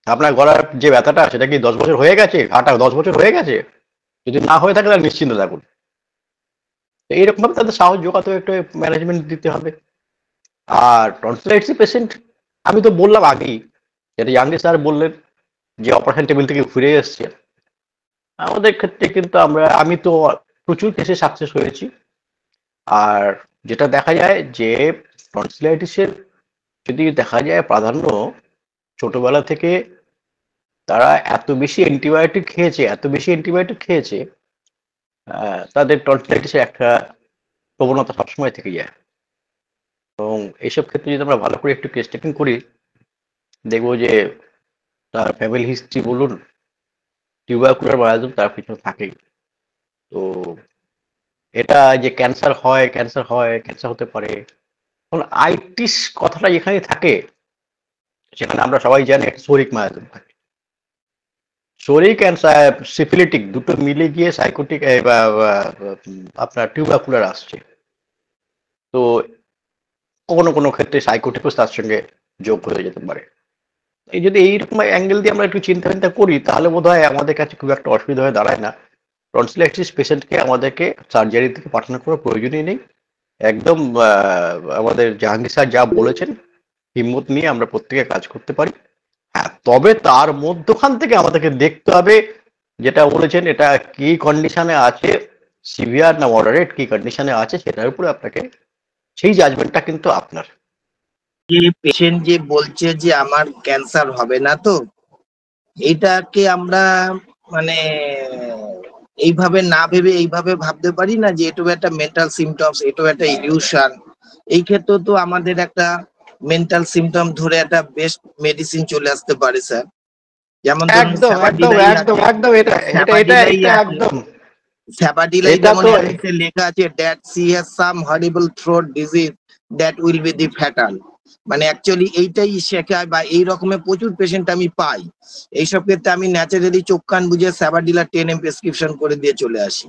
আপনার গলার যে ব্যথাটা সেটা কি 10 বছর হয়ে গেছে, ঘাটা 10 বছর হয়ে গেছে? যদি না হয়ে থাকে তাহলে নিশ্চিন্ত থাকুন। এইরকম ভাবে তাদের সাহস জোগাতে একটু ম্যানেজমেন্ট দিতে হবে। আর টনসিলাইটিস পেশেন্ট, আমি তো বললাম আগেই, যেটা ইয়াংলি স্যার বললেন যে অপারেশন টেবিল থেকে ফিরে এসছে, আমাদের ক্ষেত্রে কিন্তু আমি তো প্রচুর কেসে সাকসেস হয়েছি। আর যেটা দেখা যায় যে টনসিলাইটিসের যদি দেখা যায় প্রাধান্য ছোটবেলা থেকে তারা এত বেশি অ্যান্টিবায়োটিক খেয়েছে, তাদের টনসিলাইটিসের একটা প্রবণতা সবসময় থেকে যায়। এবং এইসব ক্ষেত্রে যদি আমরা ভালো করে একটু কেস টেকিং করি, দেখবো যে তার ফ্যামিলি হিস্ট্রি বলুন, টিউবারকুলার মারাজম তার পিছনে থাকেই। তো এটা যে ক্যান্সার হতে পারে, এখন আইটিস কথাটা যেখানে থাকে সেখানে আমরা সবাই জানি একটা শরিক মারাজম থাকে। শরিক অ্যান্ড সিফিলিটিক দুটো মিলে গিয়ে সাইকোটিক আপনার টিউবারকুলার আসছে। তো কোনো ক্ষেত্রে সাইকোটিকও তার সঙ্গে যোগ হয়ে যেতে পারে। এই যদি এইরকম অ্যাঙ্গেল দিয়ে আমরা একটু চিন্তা করি, তাহলে বোধ হয় আমাদের কাছে খুব একটা অসুবিধা হয়ে দাঁড়ায় না। টনসিলাইটিস পেশেন্টকে আমাদেরকে সার্জারি থেকে পাঠানোর কোনো প্রয়োজনই নেই। একদম আমাদের জাহাঙ্গীর স্যার যা বলেছেন, হিম্মত নিয়ে আমরা প্রত্যেকে কাজ করতে পারি। হ্যাঁ, তবে তার মধ্যখান থেকে আমাদেরকে দেখতে হবে, যেটা বলেছেন এটা কি কন্ডিশনে আছে, সিভিয়ার না মডারেট, কি কন্ডিশনে আছে, সেটার উপরে আপনাকে সেই জাজমেন্টটা কিন্তু আপনার। যে পেশেন্ট যে বলছে যে আমার ক্যান্সার হবে না, তো এইটাকে আমরা মানে এইভাবে না ভেবে এইভাবে ভাবতে পারি না যে এটাও একটা মেন্টাল সিমটমস, এটাও একটা ইলিউশন। এই ক্ষেত্রে তো আমাদের একটা মেন্টাল সিমটম ধরে একটা বেস্ট মেডিসিন চলে আসতে পারে স্যার। যেমন ধরুন একদম স্যাবাডিলাই যেমন লেখা আছে that she has some horrible throat disease that will be the fatal, মানে অ্যাকচুয়ালি এইটাই শেখায় বা এই রকমের প্রচুর পেশেন্ট আমি পাই। এইসব ক্ষেত্রে আমি ন্যাচারালি চোখ কান বুঝে স্যাবাডিলা 10 প্রেসক্রিপশন করে দিয়ে চলে আসি।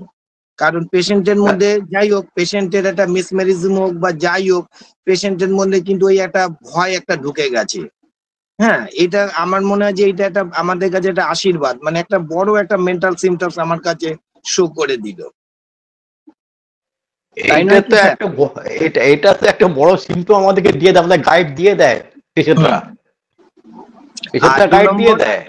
কারণ পেশেন্টের মধ্যে যাই হোক, পেশেন্টের একটা মিসম্যারিজম হোক বা যাই হোক, পেশেন্টের মধ্যে কিন্তু ওই একটা ভয় একটা ঢুকে গেছে। হ্যাঁ, এটা আমার মনে হয় যে এটা একটা আমাদের কাছে একটা আশীর্বাদ, মানে একটা বড় একটা মেন্টাল সিমটমস আমার কাছে শো করে দিল। এটা তো একটা বড় সিমটম আমাদেরকে দিয়ে দেয়, আমাদের গাইড দিয়ে দেয় পেশেন্টরা গাইড দিয়ে দেয়।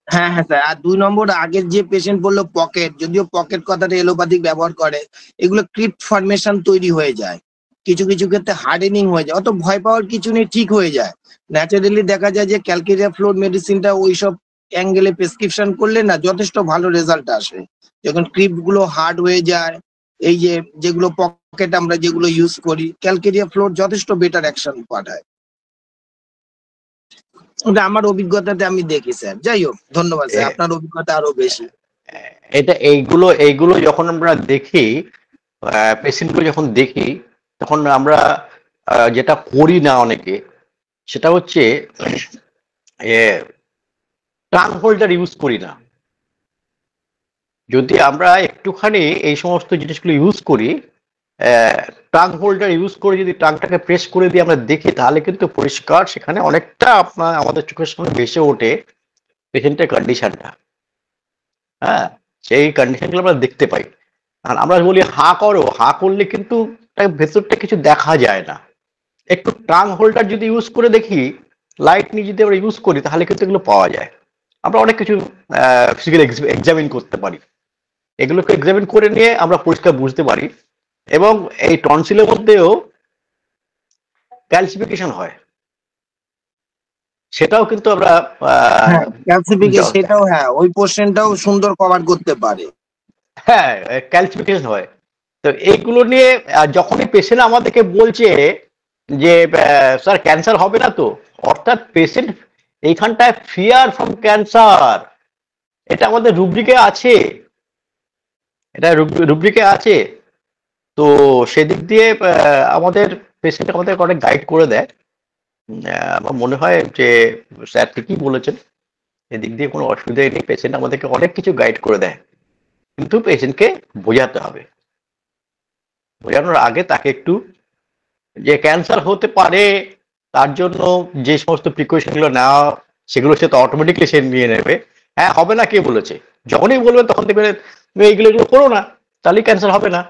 হ্যাঁ স্যার। আর 2 নম্বর, আগের যে পেশেন্ট বললো পকেট, যদিও পকেট কথাটা এলোপ্যাথিক ব্যবহার করে, এগুলো ক্রিপ্ট ফরমেশন তৈরি হয়ে যায়, কিছু ক্ষেত্রে হার্ডেনিং হয়ে যায়। অত ভয় পাওয়ার কিছু নেই, ঠিক হয়ে যায়। ন্যাচারালি দেখা যায় যে ক্যালকেরিয়া ফ্লোর মেডিসিনটা ওইসব অ্যাঙ্গেলে প্রেসক্রিপশন করলে না যথেষ্ট ভালো রেজাল্ট আসে। যখন ক্রিপ্ট গুলো হার্ড হয়ে যায়, এই যেগুলো পকেট আমরা যেগুলো ইউজ করি, ক্যালকেরিয়া ফ্লোর যথেষ্ট বেটার অ্যাকশন পাঠায়। ওটা আমার অভিজ্ঞতাতে আমি দেখি স্যার। যাই হোক, ধন্যবাদ স্যার, আপনার অভিজ্ঞতা আরো বেশি। এইগুলো যখন আমরা দেখি, পেশেন্টগুলো যখন দেখি, তখন আমরা যেটা করি না অনেকে, সেটা হচ্ছে টাং হোল্ডার ইউজ করি না। যদি আমরা একটুখানি এই সমস্ত জিনিসগুলো ইউজ করি, টাং হোল্ডার ইউজ করে যদি টাংটাকে প্রেস করে দিয়ে আমরা দেখি, তাহলে কিন্তু পরিষ্কার সেখানে অনেকটা আমাদের চোখের সামনে ভেসে ওঠে পেশেন্টের কন্ডিশনটা। হ্যাঁ, সেই কন্ডিশনগুলো আমরা দেখতে পাই। আর আমরা বলি হা করো, হা করলে কিন্তু ভেতরটা কিছু দেখা যায় না। একটু টাং হোল্ডার যদি ইউজ করে দেখি, লাইট নিয়ে যদি আমরা ইউজ করি, তাহলে কিন্তু এগুলো পাওয়া যায়। আমরা অনেক কিছু ফিজিক্যাল এক্সামিন করতে পারি, এগুলোকে এক্সামিন করে নিয়ে আমরা পরিষ্কার বুঝতে পারি। এবং এই টনসিলের মধ্যেও ক্যালসিফিকেশন হয়, সেটাও কিন্তু আমরা হ্যাঁ ক্যালসিফিকেশন জ- সেটাও, হ্যাঁ ওই পোর্শনটাও সুন্দর কভার করতে পারে। হ্যাঁ ক্যালসিফিকেশন হয়। তো এইগুলো নিয়ে যখনই পেশেন্ট আমাদেরকে বলছে যে স্যার ক্যান্সার হবে না তো, অর্থাৎ পেশেন্ট এইখানটায় ফিয়ার ফ্রম ক্যান্সার, এটা আমাদের রুব্রিকে আছে, এটা রুব্রিকে আছে। তো সেদিক দিয়ে আমাদের পেশেন্ট আমাদের অনেক গাইড করে দেয়। আমার মনে হয় যে স্যার ঠিকই বলেছেন, এদিক দিয়ে কোনো অসুবিধা নেই, পেশেন্ট আমাদেরকে অনেক কিছু গাইড করে দেয়, কিন্তু পেশেন্টকে বোঝাতে হবে। বোঝানোর আগে তাকে একটু যে ক্যান্সার হতে পারে, তার জন্য যে সমস্ত প্রিকশন গুলো নেওয়া সেগুলো সে তো অটোমেটিকলি সে নিয়ে নেবে। হ্যাঁ হবে না কে বলেছে, যখনই বলবেন তখন দেখবেন তুমি এইগুলো এগুলো করো না, তাহলেই ক্যান্সার হবে না।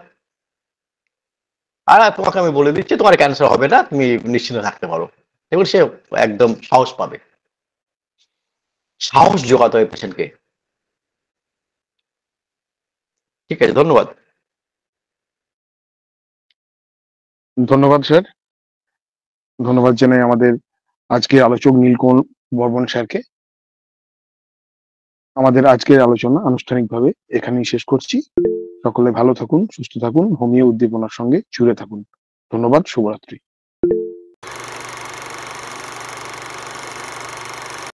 আর তোমাকে আমি বলে দিচ্ছি তোমার ক্যান্সার হবে না, তুমি নিশ্চিন্ত থাকতে পারো। এবার সে একদম সাহস পাবে, সাহস জোগাতে হবে পেশেন্টকে। ঠিক আছে, ধন্যবাদ। ধন্যবাদ স্যার। ধন্যবাদ জানাই আমাদের আজকের আলোচক নীলকমল বর্মন স্যারকে। আমাদের আজকের আলোচনা আনুষ্ঠানিকভাবে এখানেই শেষ করছি। সকলে ভালো থাকুন, সুস্থ থাকুন, হোমিও উদ্দীপনার সঙ্গে জুড়ে থাকুন। ধন্যবাদ, শুভরাত্রি।